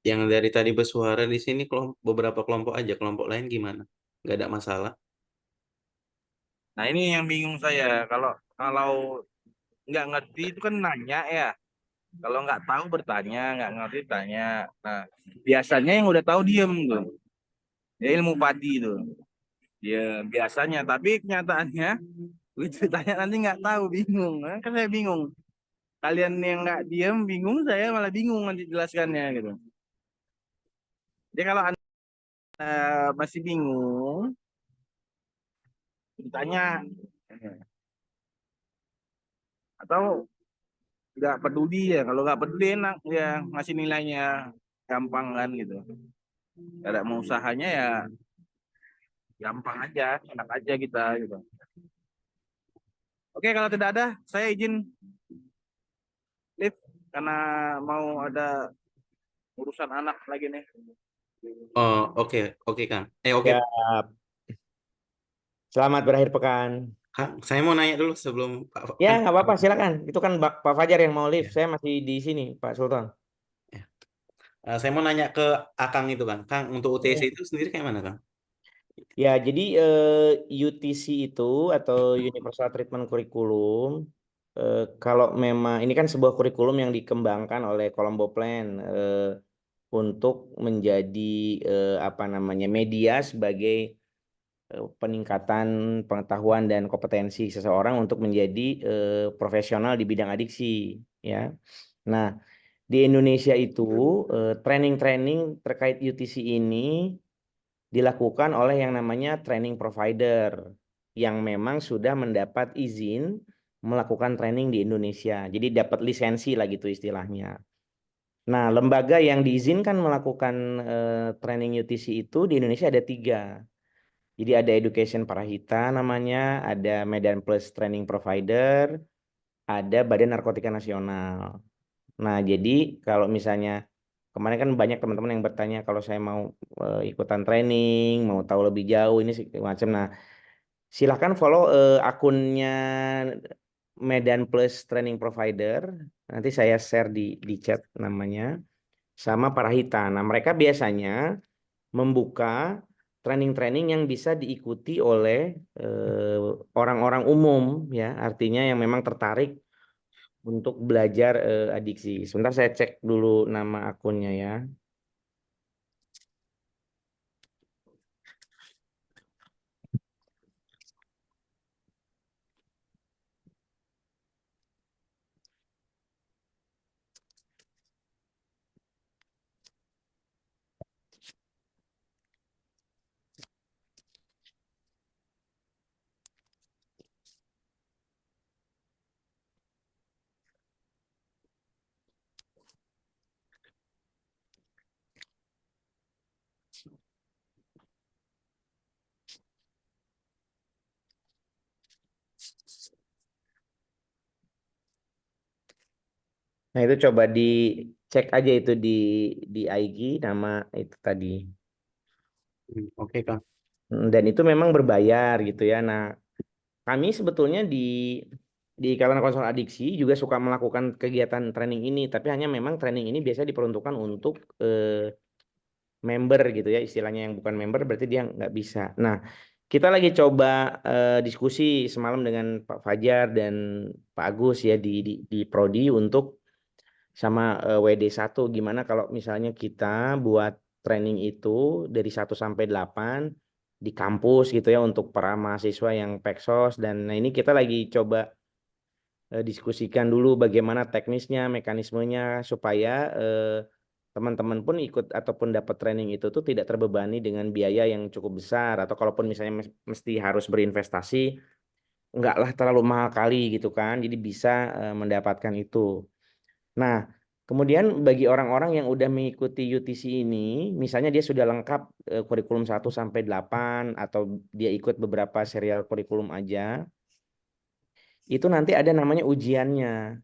Yang dari tadi bersuara di sini beberapa kelompok aja, kelompok lain gimana? Nggak ada masalah. Nah ini yang bingung saya. Kalau nggak ngerti itu kan nanya ya. Kalau nggak tahu bertanya, nggak ngerti tanya. Nah biasanya yang udah tahu diem tuh. Ya ilmu padi itu. Ya biasanya. Tapi kenyataannya begitu ditanya nanti nggak tahu, bingung. Nah, kan saya bingung. Kalian yang nggak diem bingung, saya malah bingung nanti jelaskannya gitu. Jadi kalau Anda masih bingung, ditanya atau nggak peduli ya. Kalau nggak peduli enak ya ngasih nilainya gampang kan gitu. Gak ada mau usahanya ya gampang aja, enak aja kita gitu. Oke, kalau tidak ada, saya izin live karena mau ada urusan anak lagi nih. Oh, oke, oke Kang. Oke. Ya, selamat berakhir pekan. Kang, saya mau nanya dulu sebelum Pak. Ya, Kan, nggak apa-apa, silakan. Itu kan Pak Fajar yang mau live. ya, Saya masih di sini, Pak Sultan. ya. Saya mau nanya ke Akang itu kan. Kang, untuk UTC itu sendiri kayak mana Kang? Ya, jadi UTC itu atau Universal Treatment Curriculum, kalau memang ini kan sebuah kurikulum yang dikembangkan oleh Colombo Plan untuk menjadi apa namanya media sebagai peningkatan pengetahuan dan kompetensi seseorang untuk menjadi profesional di bidang adiksi, ya. Nah, di Indonesia itu training-training terkait UTC ini dilakukan oleh yang namanya training provider yang memang sudah mendapat izin melakukan training di Indonesia. Jadi dapat lisensi lah gitu istilahnya. Nah, lembaga yang diizinkan melakukan training UTC itu di Indonesia ada 3. Jadi ada Education Parahita namanya, ada Medan Plus Training Provider, ada Badan Narkotika Nasional. Nah, jadi kalau misalnya kemarin kan banyak teman-teman yang bertanya kalau saya mau ikutan training, mau tahu lebih jauh ini macam. Nah, silahkan follow akunnya Medan Plus Training Provider. Nanti saya share di chat namanya. Sama Parahita. Nah, mereka biasanya membuka training-training yang bisa diikuti oleh orang-orang umum ya, artinya yang memang tertarik untuk belajar adiksi. Sebentar saya cek dulu nama akunnya ya. Nah, itu coba dicek aja itu di IG nama itu tadi. Oke, Kang. Dan itu memang berbayar gitu ya. Nah, kami sebetulnya di Ikatan Konselor Adiksi juga suka melakukan kegiatan training ini, tapi hanya memang training ini biasa diperuntukkan untuk member gitu ya, istilahnya yang bukan member berarti dia nggak bisa. Nah, kita lagi coba diskusi semalam dengan Pak Fajar dan Pak Agus ya di Prodi untuk sama WD1 gimana kalau misalnya kita buat training itu dari 1 sampai 8 di kampus gitu ya untuk para mahasiswa yang Peksos, dan nah ini kita lagi coba diskusikan dulu bagaimana teknisnya, mekanismenya supaya teman-teman pun ikut ataupun dapat training itu tuh tidak terbebani dengan biaya yang cukup besar, atau kalaupun misalnya mesti harus berinvestasi enggaklah terlalu mahal kali gitu kan, jadi bisa mendapatkan itu. Nah, kemudian bagi orang-orang yang udah mengikuti UTC ini, misalnya dia sudah lengkap kurikulum 1 sampai 8 atau dia ikut beberapa serial kurikulum aja, itu nanti ada namanya ujiannya.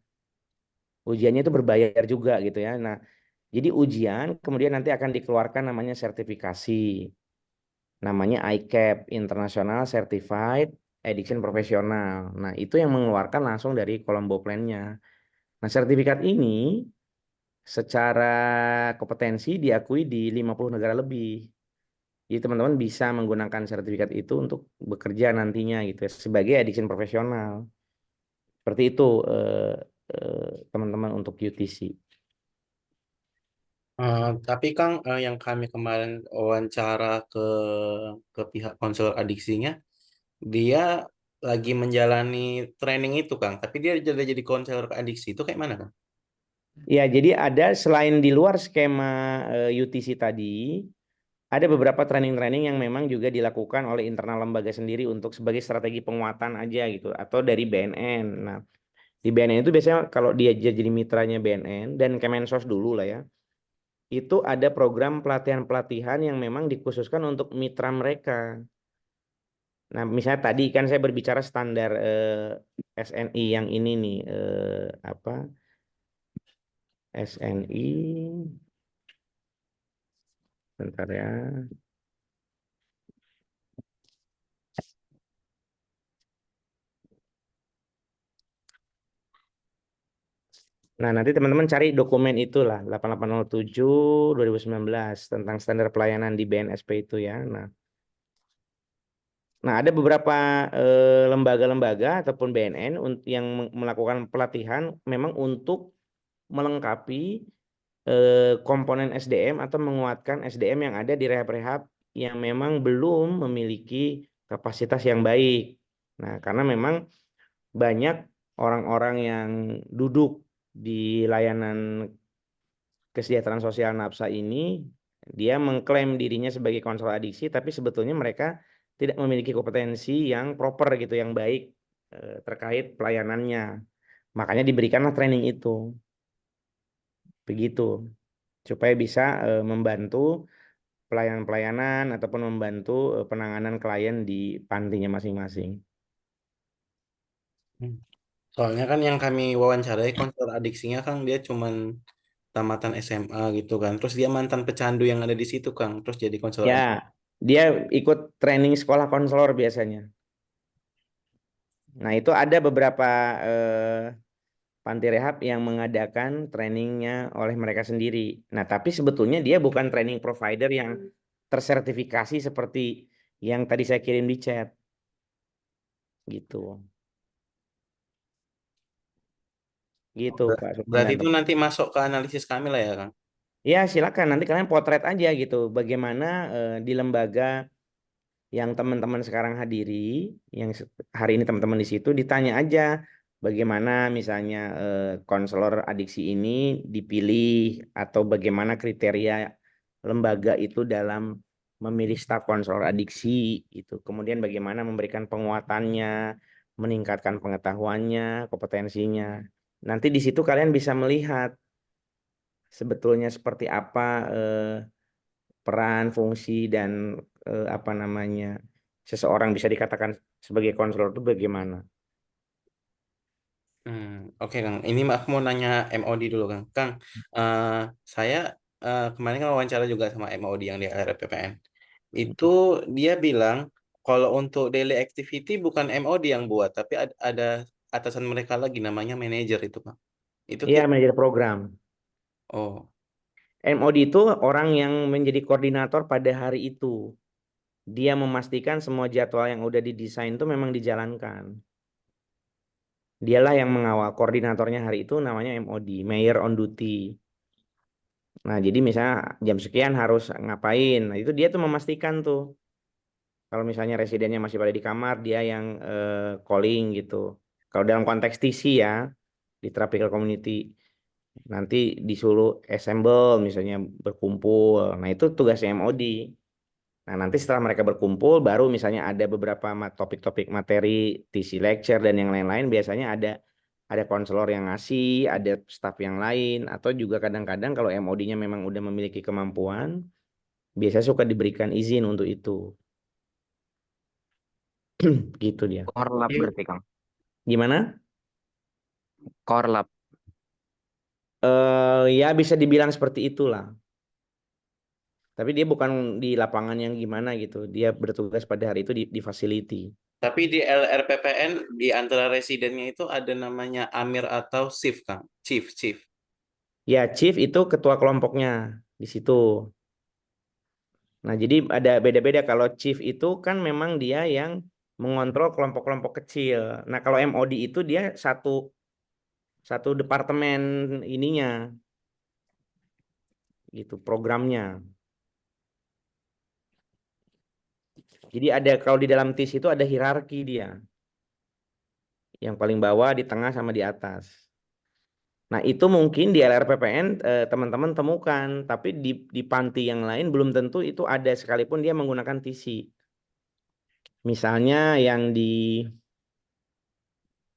Ujiannya itu berbayar juga gitu ya. Nah, jadi ujian kemudian nanti akan dikeluarkan namanya sertifikasi. Namanya ICAP, International Certified Addiction Professional. Nah, itu yang mengeluarkan langsung dari Colombo Plan-nya. Nah, sertifikat ini secara kompetensi diakui di 50 negara lebih. Jadi teman-teman bisa menggunakan sertifikat itu untuk bekerja nantinya gitu ya, sebagai addiction profesional. Seperti itu teman-teman untuk UTC. Tapi Kang, yang kami kemarin wawancara ke pihak konselor adiksinya, dia lagi menjalani training itu, Kang. Tapi dia jadi konselor adiksi itu kayak mana, Kang? Ya, jadi ada selain di luar skema UTC tadi, ada beberapa training-training yang memang juga dilakukan oleh internal lembaga sendiri untuk sebagai strategi penguatan aja gitu, atau dari BNN. Nah, di BNN itu biasanya kalau dia jadi mitranya BNN dan Kemensos dulu lah ya, itu ada program pelatihan-pelatihan yang memang dikhususkan untuk mitra mereka. Nah, misalnya tadi kan saya berbicara standar SNI yang ini nih, apa SNI, bentar ya. Nah, nanti teman-teman cari dokumen itulah 8807 2019 tentang standar pelayanan di BNSP itu ya. Nah, ada beberapa lembaga-lembaga ataupun BNN yang melakukan pelatihan memang untuk melengkapi komponen SDM atau menguatkan SDM yang ada di rehab-rehab yang memang belum memiliki kapasitas yang baik. Nah, karena memang banyak orang-orang yang duduk di layanan kesejahteraan sosial NAPSA ini, dia mengklaim dirinya sebagai konselor adiksi, tapi sebetulnya mereka tidak memiliki kompetensi yang proper gitu, yang baik terkait pelayanannya. Makanya diberikanlah training itu. Begitu. Supaya bisa membantu pelayanan-pelayanan ataupun membantu penanganan klien di pantinya masing-masing. Soalnya kan yang kami wawancarai konselor adiksinya, Kang, dia cuman tamatan SMA gitu kan. Terus dia mantan pecandu yang ada di situ, Kang. Terus jadi konselor adiksi. Ya, dia ikut training sekolah konselor biasanya. Nah, itu ada beberapa panti rehab yang mengadakan trainingnya oleh mereka sendiri. Nah, tapi sebetulnya dia bukan training provider yang tersertifikasi seperti yang tadi saya kirim di chat. Gitu. Gitu, Pak Sultan Berarti dan itu nanti masuk ke analisis kami lah ya, Kang. ya, silakan nanti kalian potret aja gitu bagaimana di lembaga yang teman-teman sekarang hadiri, yang hari ini teman-teman di situ ditanya aja bagaimana misalnya konselor adiksi ini dipilih atau bagaimana kriteria lembaga itu dalam memilih staf konselor adiksi itu. Kemudian bagaimana memberikan penguatannya, meningkatkan pengetahuannya, kompetensinya. Nanti di situ kalian bisa melihat sebetulnya seperti apa peran, fungsi, dan apa namanya seseorang bisa dikatakan sebagai konselor itu bagaimana. Oke Kang, ini aku mau nanya MOD dulu Kang. Kang, eh, saya kemarin kan wawancara juga sama MOD yang di LRPPN. Itu dia bilang kalau untuk daily activity bukan MOD yang buat, tapi ada atasan mereka lagi namanya manajer itu Kang. Itu Iya, manajer program. oh, MOD itu orang yang menjadi koordinator pada hari itu. Dia memastikan semua jadwal yang udah didesain itu memang dijalankan. Dialah yang mengawal. Koordinatornya hari itu namanya MOD, Mayor on Duty. Nah, jadi misalnya jam sekian harus ngapain. Nah, itu dia tuh memastikan tuh. Kalau misalnya residennya masih pada di kamar, dia yang calling gitu. Kalau dalam konteks TC ya, di Tropical Community, nanti disuruh assemble misalnya berkumpul. Nah, itu tugasnya MOD. Nah, nanti setelah mereka berkumpul, baru misalnya ada beberapa topik-topik materi, TC lecture, dan yang lain-lain, biasanya ada konselor yang ngasih, ada staff yang lain, atau juga kadang-kadang kalau MOD-nya memang udah memiliki kemampuan, biasanya suka diberikan izin untuk itu. Gitu dia. Korlap berarti Kang. Gimana? Korlap. Ya bisa dibilang seperti itulah. Tapi dia bukan di lapangan yang gimana gitu. Dia bertugas pada hari itu di facility. tapi di LRPPN di antara residennya itu ada namanya Amir atau Chief Kang, Chief. Ya, chief itu ketua kelompoknya di situ. Nah, jadi ada beda-beda. Kalau chief itu kan memang dia yang mengontrol kelompok-kelompok kecil. Nah, kalau MOD itu dia satu departemen ininya, gitu programnya. Jadi ada kalau di dalam TIS itu ada hierarki dia, yang paling bawah, di tengah, sama di atas. Nah, itu mungkin di LRPPN teman-teman temukan, tapi di panti yang lain belum tentu itu ada sekalipun dia menggunakan TC. Misalnya yang di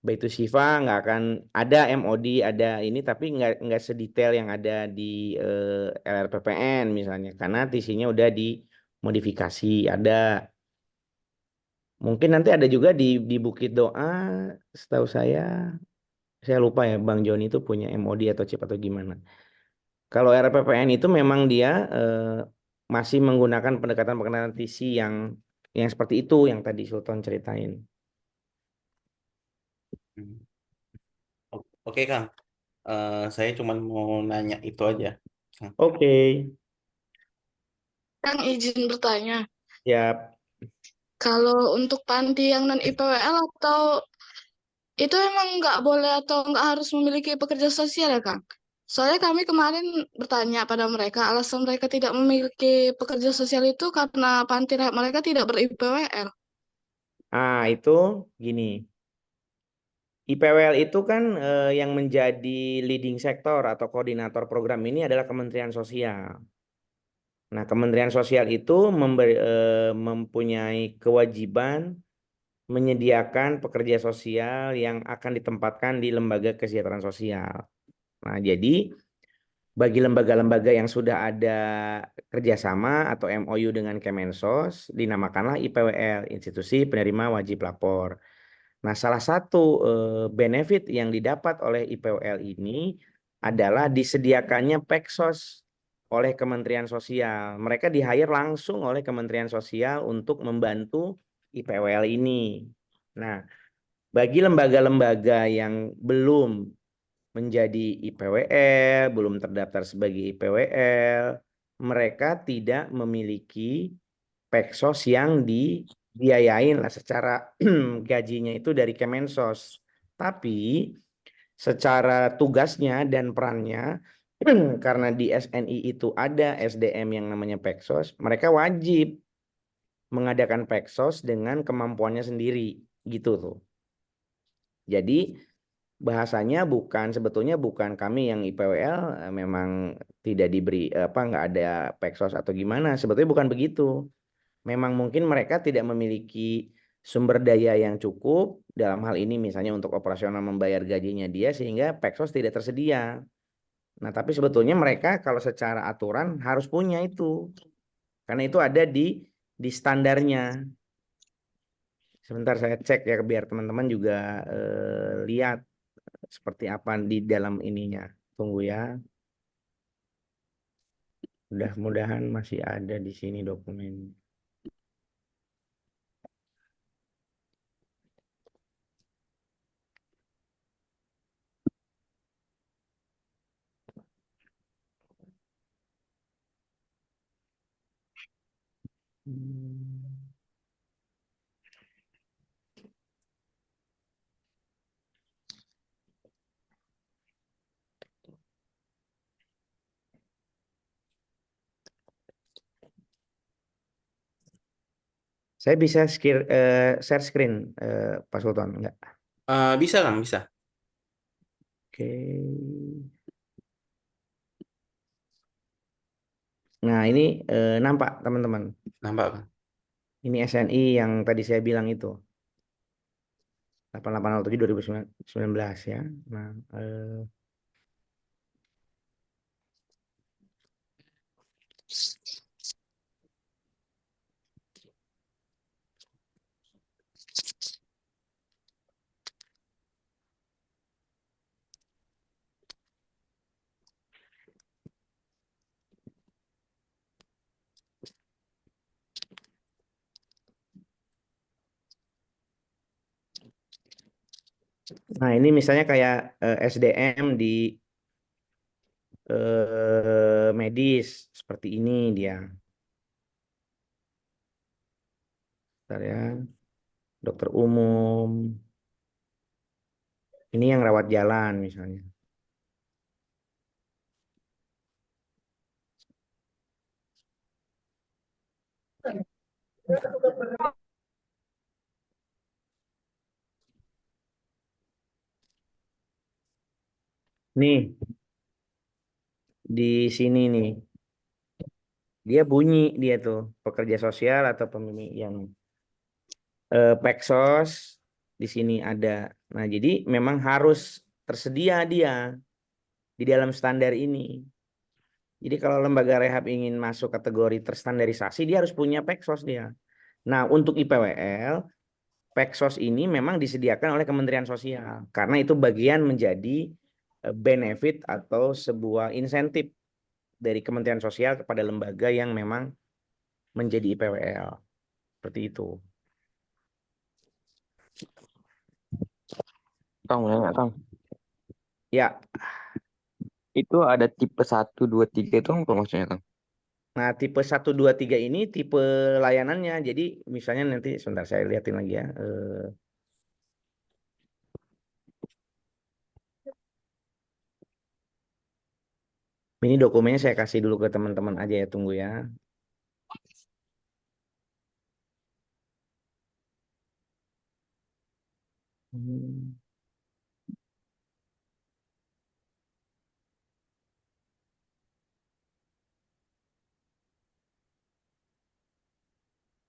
Baitu Syifa nggak akan ada MOD, ada ini, tapi nggak sedetail yang ada di LRPPN misalnya, karena TC-nya udah dimodifikasi, ada. Mungkin nanti ada juga di Bukit Doa, setahu saya lupa ya, Bang Joni itu punya MOD atau chip atau gimana. Kalau RPPN itu memang dia masih menggunakan pendekatan-pendekatan TC yang seperti itu yang tadi Sultan ceritain. Oke Kang, saya cuma mau nanya itu aja. Oke. Kang izin bertanya, Ya, kalau untuk panti yang non IPWL atau itu emang nggak boleh atau nggak harus memiliki pekerja sosial ya Kang? Soalnya kami kemarin bertanya pada mereka, alasan mereka tidak memiliki pekerja sosial itu karena panti rehab mereka tidak ber-IPWL. itu gini. IPWL itu kan yang menjadi leading sektor atau koordinator program ini adalah Kementerian Sosial. Nah, Kementerian Sosial itu mempunyai kewajiban menyediakan pekerja sosial yang akan ditempatkan di lembaga kesejahteraan sosial. Nah, jadi bagi lembaga-lembaga yang sudah ada kerjasama atau MOU dengan Kemensos, dinamakanlah IPWL, Institusi Penerima Wajib Lapor. Nah, salah satu benefit yang didapat oleh IPWL ini adalah disediakannya Peksos oleh Kementerian Sosial. Mereka di-hire langsung oleh Kementerian Sosial untuk membantu IPWL ini. Nah, Bagi lembaga-lembaga yang belum menjadi IPWL, belum terdaftar sebagai IPWL, mereka tidak memiliki Peksos yang dibiayain lah secara gajinya itu dari Kemensos. Tapi secara tugasnya dan perannya, karena di SNI itu ada SDM yang namanya Peksos, mereka wajib mengadakan Peksos dengan kemampuannya sendiri, gitu tuh. Jadi bahasanya sebetulnya bukan kami yang IPWL memang tidak diberi nggak ada Peksos atau gimana, sebetulnya bukan begitu. Memang mungkin mereka tidak memiliki sumber daya yang cukup dalam hal ini misalnya untuk operasional membayar gajinya dia sehingga Peksos tidak tersedia. Nah, tapi sebetulnya mereka kalau secara aturan harus punya itu. Karena itu ada di standarnya. Sebentar saya cek ya biar teman-teman juga lihat seperti apa di dalam ininya. Tunggu ya. Mudah-mudahan masih ada di sini dokumen. Saya bisa share screen, Pak Sultan, enggak? Bisa Kang, bisa. Oke. Nah, ini nampak teman-teman. Nampak Kang. Ini SNI yang tadi saya bilang itu. 8807/2019 ya. Nah, nah ini misalnya kayak SDM di medis seperti ini dia. Bentar ya. Dokter umum. Ini yang rawat jalan misalnya. Nih, di sini nih. Dia bunyi dia tuh pekerja sosial atau pembimbing yang Peksos di sini ada. Nah, jadi memang harus tersedia dia di dalam standar ini. Jadi kalau lembaga rehab ingin masuk kategori terstandarisasi, dia harus punya Peksos dia. Nah, untuk IPWL, Peksos ini memang disediakan oleh Kementerian Sosial karena itu bagian menjadi benefit atau sebuah insentif dari Kementerian Sosial kepada lembaga yang memang menjadi IPWL. Seperti itu. Kang, mau nanya, Kang. Ya, Itu ada tipe 1, 2, 3 itu apa maksudnya, Kang? nah tipe 1, 2, 3 ini tipe layanannya. Jadi misalnya nanti sebentar saya lihatin lagi ya. Ini dokumennya saya kasih dulu ke teman-teman aja ya, tunggu ya.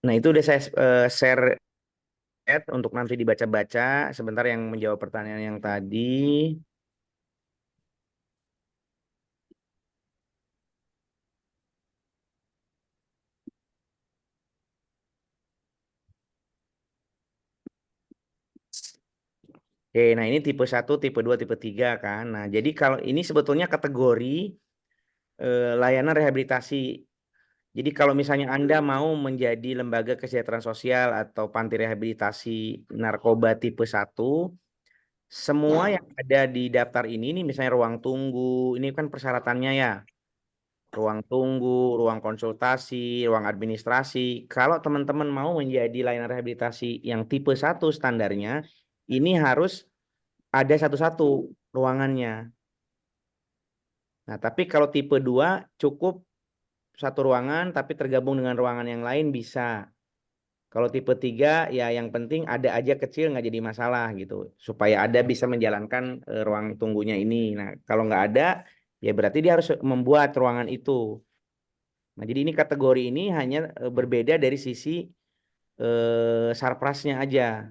Nah, itu udah saya share untuk nanti dibaca-baca. Sebentar yang menjawab pertanyaan yang tadi. Oke, nah ini tipe 1, tipe 2, tipe 3 kan. Nah, jadi kalau ini sebetulnya kategori layanan rehabilitasi. Jadi kalau misalnya Anda mau menjadi lembaga kesejahteraan sosial atau panti rehabilitasi narkoba tipe 1, semua yang ada di daftar ini nih misalnya ruang tunggu, ini kan persyaratannya ya. Ruang tunggu, ruang konsultasi, ruang administrasi. Kalau teman-teman mau menjadi layanan rehabilitasi yang tipe 1 standarnya, ini harus ada satu-satu ruangannya. Nah, tapi kalau tipe 2 cukup satu ruangan tapi tergabung dengan ruangan yang lain bisa. Kalau tipe 3 ya yang penting ada aja kecil nggak jadi masalah gitu. Supaya ada bisa menjalankan ruang tunggunya ini. Nah, kalau nggak ada ya berarti dia harus membuat ruangan itu. Nah, jadi ini kategori ini hanya berbeda dari sisi sarprasnya aja.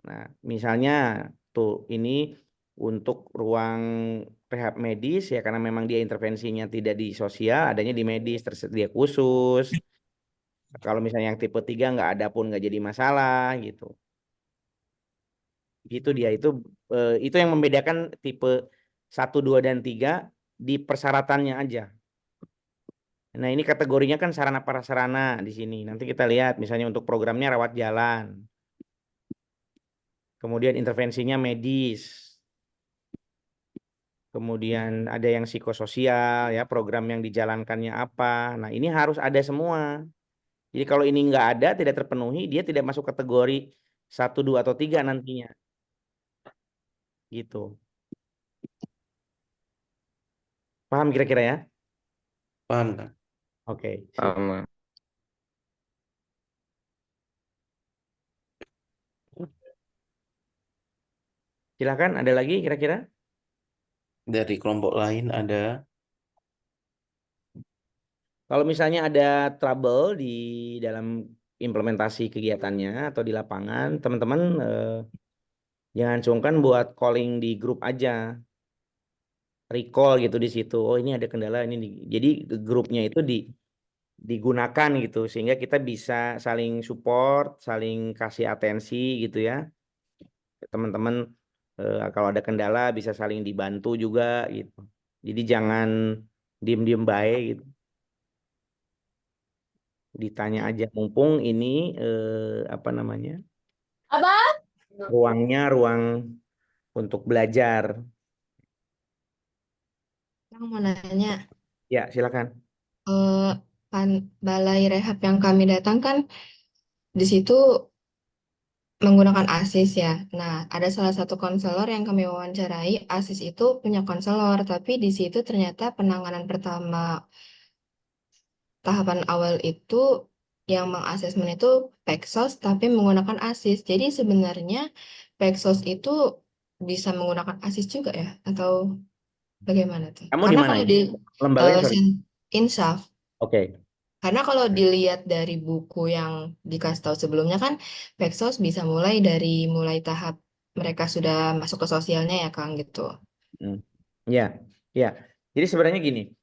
Nah, misalnya tuh ini untuk ruang rehab medis ya karena memang dia intervensinya tidak di sosial, adanya di medis tersedia khusus. Kalau misalnya yang tipe 3 nggak ada pun nggak jadi masalah gitu. Gitu dia itu yang membedakan tipe 1, 2 dan 3 di persyaratannya aja. Nah, ini kategorinya kan sarana prasarana di sini. Nanti kita lihat misalnya untuk programnya rawat jalan. Kemudian intervensinya medis. Kemudian ada yang psikososial ya, program yang dijalankannya apa. Nah, ini harus ada semua. Jadi kalau ini nggak ada, tidak terpenuhi, dia tidak masuk kategori 1, 2 atau 3 nantinya. Gitu. Paham kira-kira ya? Paham, Kang? Oke, sip. Sama. Silakan, ada lagi kira-kira? Dari kelompok lain ada. Kalau misalnya ada trouble di dalam implementasi kegiatannya atau di lapangan, teman-teman jangan sungkan buat calling di grup aja, recall gitu di situ. Oh ini ada kendala ini. Jadi grupnya itu digunakan gitu sehingga kita bisa saling support, saling kasih atensi gitu ya. Teman-teman kalau ada kendala bisa saling dibantu juga gitu. Jadi jangan diem-diem baik gitu. Ditanya aja mumpung ini apa namanya? Apa? Ruangnya ruang untuk belajar. Aku mau nanya, Ya, silakan. eh, balai rehab yang kami datangkan di situ menggunakan ASIS ya. Nah, ada salah satu konselor yang kami wawancarai, ASIS itu punya konselor, tapi di situ ternyata penanganan pertama tahapan awal itu yang mengasesmen itu Pexos tapi menggunakan ASIS. Jadi sebenarnya Pexos itu bisa menggunakan ASIS juga ya? Atau bagaimana tuh? Kamu di Karena mana kalau ini? di Lembaganya, sorry. Insaf, Oke. karena kalau dilihat dari buku yang dikasih tahu sebelumnya kan Pexos bisa mulai tahap mereka sudah masuk ke sosialnya ya Kang gitu. Ya, ya. Jadi sebenarnya gini,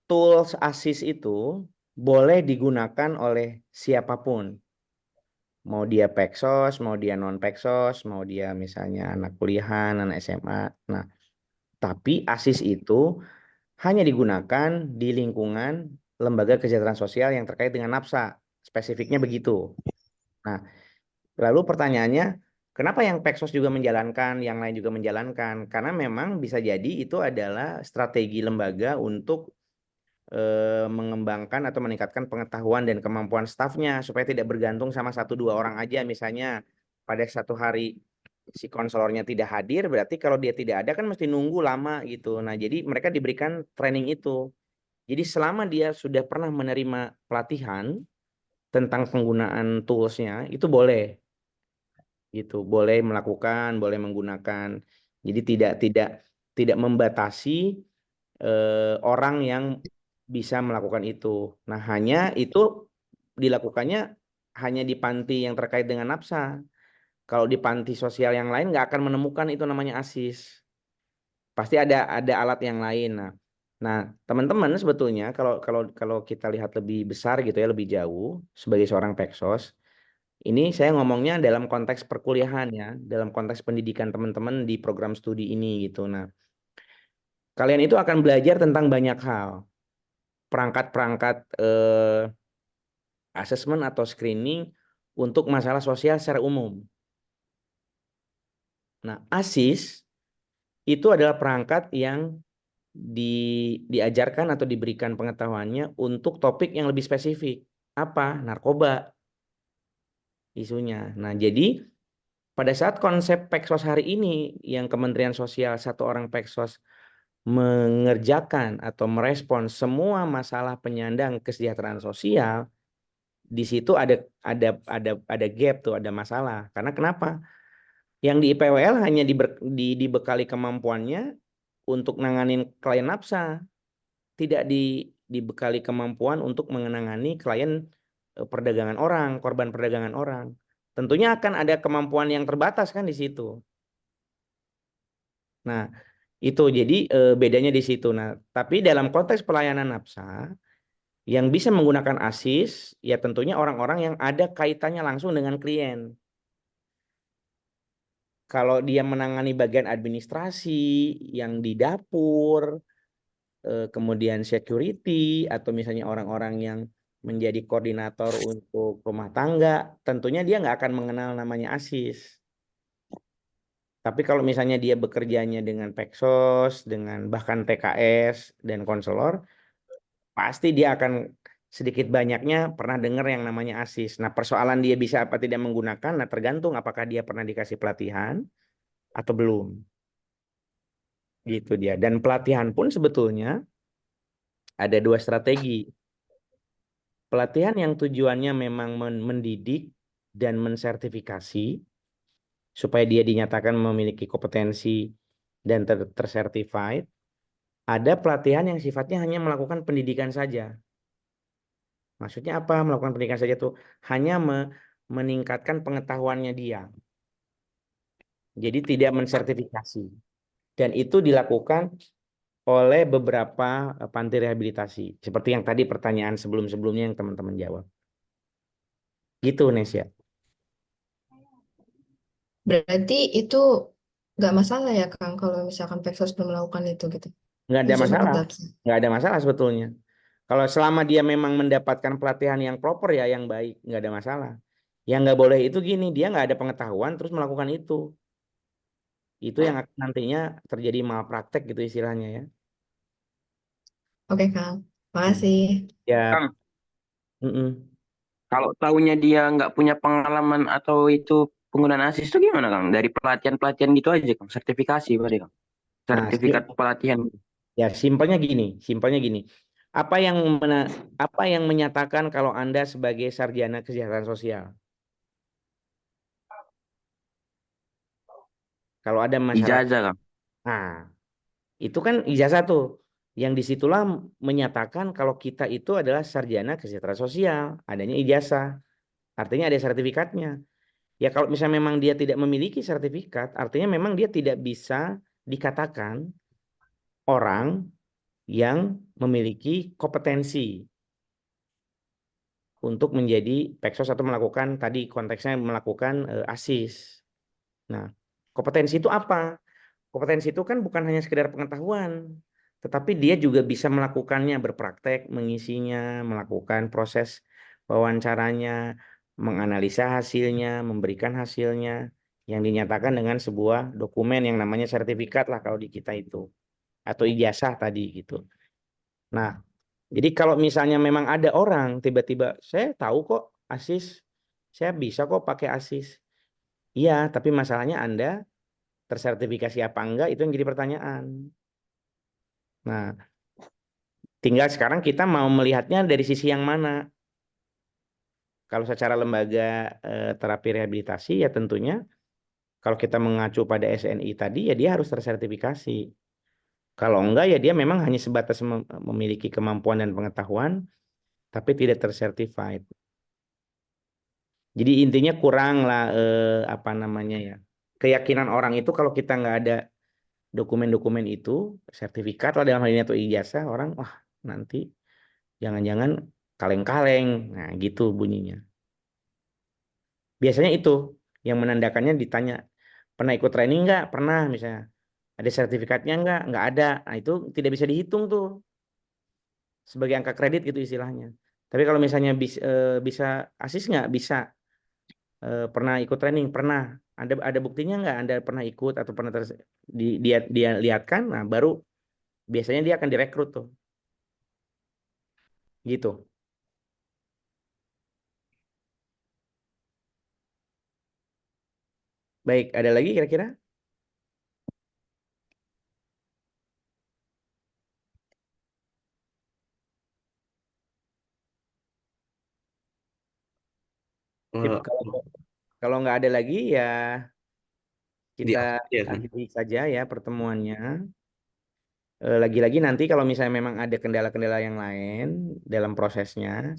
tools ASIS itu boleh digunakan oleh siapapun. Mau dia Pexos, mau dia non Pexos, mau dia misalnya anak kuliahan, anak SMA. Nah, tapi ASIS itu hanya digunakan di lingkungan lembaga kesejahteraan sosial yang terkait dengan NAPSA. Spesifiknya begitu. Nah, lalu pertanyaannya, kenapa yang Pexos juga menjalankan, yang lain juga menjalankan? Karena memang bisa jadi itu adalah strategi lembaga untuk mengembangkan atau meningkatkan pengetahuan dan kemampuan stafnya supaya tidak bergantung sama 1-2 orang aja. Misalnya pada satu hari si konselornya tidak hadir, berarti kalau dia tidak ada kan mesti nunggu lama gitu. Nah, jadi mereka diberikan training itu. Jadi selama dia sudah pernah menerima pelatihan tentang penggunaan toolsnya, itu boleh gitu, boleh melakukan, boleh menggunakan. Jadi tidak membatasi orang yang bisa melakukan itu. Nah, hanya itu dilakukannya hanya di panti yang terkait dengan nafsa. Kalau di panti sosial yang lain nggak akan menemukan itu namanya ASIS. Pasti ada alat yang lain. Nah, teman-teman sebetulnya kalau kita lihat lebih besar gitu ya, lebih jauh sebagai seorang Pexos, ini saya ngomongnya dalam konteks perkuliahan ya, dalam konteks pendidikan teman-teman di program studi ini gitu. Nah, kalian itu akan belajar tentang banyak hal. Perangkat-perangkat asesmen atau screening untuk masalah sosial secara umum. Nah, ASIS itu adalah perangkat yang diajarkan atau diberikan pengetahuannya untuk topik yang lebih spesifik. Apa? Narkoba isunya. Nah, jadi pada saat konsep Peksos hari ini yang Kementerian Sosial satu orang Peksos mengerjakan atau merespons semua masalah penyandang kesejahteraan sosial, di situ ada gap tuh, ada masalah. Karena kenapa? Yang di IPWL hanya dibekali kemampuannya untuk nanganin klien nafsa, tidak dibekali kemampuan untuk menangani klien perdagangan orang, korban perdagangan orang. Tentunya akan ada kemampuan yang terbatas kan di situ. Nah, itu jadi bedanya di situ. Nah, tapi dalam konteks pelayanan nafsa yang bisa menggunakan ASIS ya tentunya orang-orang yang ada kaitannya langsung dengan klien. Kalau dia menangani bagian administrasi yang di dapur, kemudian security, atau misalnya orang-orang yang menjadi koordinator untuk rumah tangga, tentunya dia nggak akan mengenal namanya ASIS. Tapi kalau misalnya dia bekerjanya dengan Peksos, dengan bahkan TKS dan konselor, pasti dia akan sedikit banyaknya pernah dengar yang namanya ASIS. Nah, persoalan dia bisa apa tidak menggunakan, nah tergantung apakah dia pernah dikasih pelatihan atau belum. Gitu dia. Dan pelatihan pun sebetulnya ada dua strategi. Pelatihan yang tujuannya memang mendidik dan mensertifikasi supaya dia dinyatakan memiliki kompetensi dan tersertified. Ada pelatihan yang sifatnya hanya melakukan pendidikan saja. Maksudnya apa? Melakukan pendidikan saja tuh hanya meningkatkan pengetahuannya dia. Jadi tidak mensertifikasi. Dan itu dilakukan oleh beberapa panti rehabilitasi. Seperti yang tadi pertanyaan sebelum-sebelumnya yang teman-teman jawab. Gitu, Nesya. Berarti itu nggak masalah ya, Kang, kalau misalkan Peksos belum melakukan itu gitu. Nggak ada Untuk masalah. mendaftar. Nggak ada masalah sebetulnya. Kalau selama dia memang mendapatkan pelatihan yang proper ya, yang baik, nggak ada masalah. Yang nggak boleh itu gini, dia nggak ada pengetahuan terus melakukan itu. Itu yang akan nantinya terjadi malpraktek gitu istilahnya ya. Oke, Kang. Makasih. Ya. Kang, Mm-mm. kalau tahunya dia nggak punya pengalaman atau itu penggunaan ASIS itu gimana, Kang? Dari pelatihan-pelatihan gitu aja, Kang. Sertifikasi berarti, Kang. Nah, Sertifikat pelatihan. ya simpelnya gini. Apa yang menyatakan kalau Anda sebagai sarjana kesejahteraan sosial? Kalau ada masyarakat, Ijazah, Kang. nah itu kan ijazah tuh, yang disitulah menyatakan kalau kita itu adalah sarjana kesejahteraan sosial, adanya ijazah, artinya ada sertifikatnya. Ya kalau misalnya memang dia tidak memiliki sertifikat, artinya memang dia tidak bisa dikatakan orang yang memiliki kompetensi untuk menjadi Peksos atau melakukan tadi konteksnya melakukan ASIS. Nah, kompetensi itu apa? Kompetensi itu kan bukan hanya sekedar pengetahuan, tetapi dia juga bisa melakukannya, berpraktek, mengisinya, melakukan proses wawancaranya, menganalisa hasilnya, memberikan hasilnya, yang dinyatakan dengan sebuah dokumen yang namanya sertifikat lah kalau di kita itu, atau ijazah tadi gitu. Nah, jadi kalau misalnya memang ada orang tiba-tiba, saya tahu kok ASIS, saya bisa kok pakai ASIS. Iya, tapi masalahnya Anda tersertifikasi apa enggak itu yang jadi pertanyaan. Nah, tinggal sekarang kita mau melihatnya dari sisi yang mana. Kalau secara lembaga terapi rehabilitasi ya tentunya kalau kita mengacu pada SNI tadi ya dia harus tersertifikasi. Kalau enggak ya dia memang hanya sebatas memiliki kemampuan dan pengetahuan tapi tidak tersertified. Jadi intinya kurang lah apa namanya ya. Keyakinan orang itu kalau kita nggak ada dokumen-dokumen itu, sertifikat lah dalam hal ini atau ijazah, orang wah nanti jangan-jangan kaleng-kaleng. Nah, gitu bunyinya. Biasanya itu yang menandakannya ditanya, pernah ikut training nggak? Pernah misalnya. Ada sertifikatnya nggak? Nggak ada. Nah, itu tidak bisa dihitung tuh sebagai angka kredit gitu istilahnya. Tapi kalau misalnya bisa ASIS nggak? Bisa. Pernah ikut training? Pernah. Ada buktinya nggak Anda pernah ikut atau pernah dia lihatkan? Nah, baru biasanya dia akan direkrut tuh. Gitu. Baik, ada lagi kira-kira? Sip, Eh, kalau nggak ada lagi ya di kita ya kan? akhiri saja ya pertemuannya. Lagi-lagi nanti kalau misalnya memang ada kendala-kendala yang lain dalam prosesnya,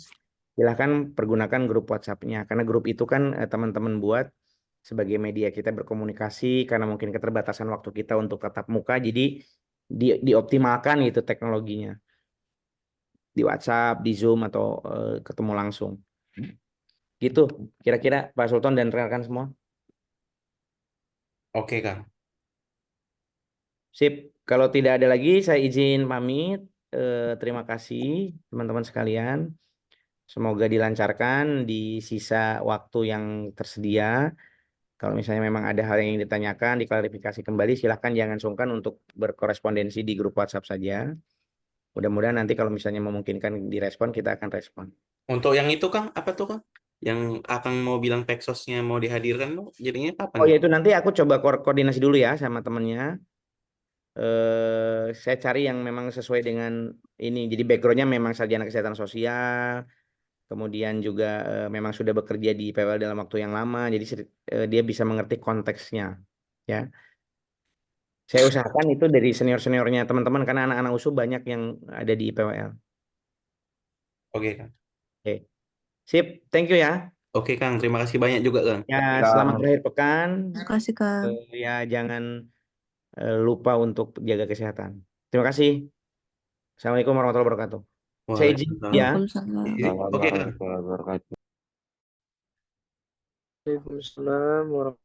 silahkan pergunakan grup WhatsApp-nya. Karena grup itu kan teman-teman buat sebagai media kita berkomunikasi karena mungkin keterbatasan waktu kita untuk tatap muka, jadi dioptimalkan gitu teknologinya. Di WhatsApp, di Zoom, atau ketemu langsung. Gitu, kira-kira Pak Sultan dan rekan semua. Oke, Kang. Sip, kalau tidak ada lagi saya izin pamit. Terima kasih teman-teman sekalian. Semoga dilancarkan di sisa waktu yang tersedia. Kalau misalnya memang ada hal yang ditanyakan, diklarifikasi kembali, silahkan jangan sungkan untuk berkorespondensi di grup WhatsApp saja. Mudah-mudahan nanti kalau misalnya memungkinkan direspon, kita akan respon. Untuk yang itu, Kang, apa tuh, Kang? Yang Akang mau bilang Peksosnya mau dihadirkan tuh, jadinya kapan? Oh ya, itu nanti aku coba koordinasi dulu ya sama temennya. Saya cari yang memang sesuai dengan ini. Jadi backgroundnya memang sarjana kesehatan sosial, kemudian juga memang sudah bekerja di PWL dalam waktu yang lama. Jadi dia bisa mengerti konteksnya, ya. Saya usahakan itu dari senior-seniornya teman-teman karena anak-anak USU banyak yang ada di PWL. Oke, Kang. Oke, sip, thank you ya. Oke, Kang. Terima kasih banyak juga, Kang. Ya, selamat berakhir pekan. Terima kasih, Kang. Ya, jangan lupa untuk jaga kesehatan. Terima kasih. Assalamualaikum warahmatullahi wabarakatuh. Saya izin ya. Waalaikumsalam. Oke, Kang. Warahmatullahi wabarakatuh. Waalaikumsalam warahmatullahi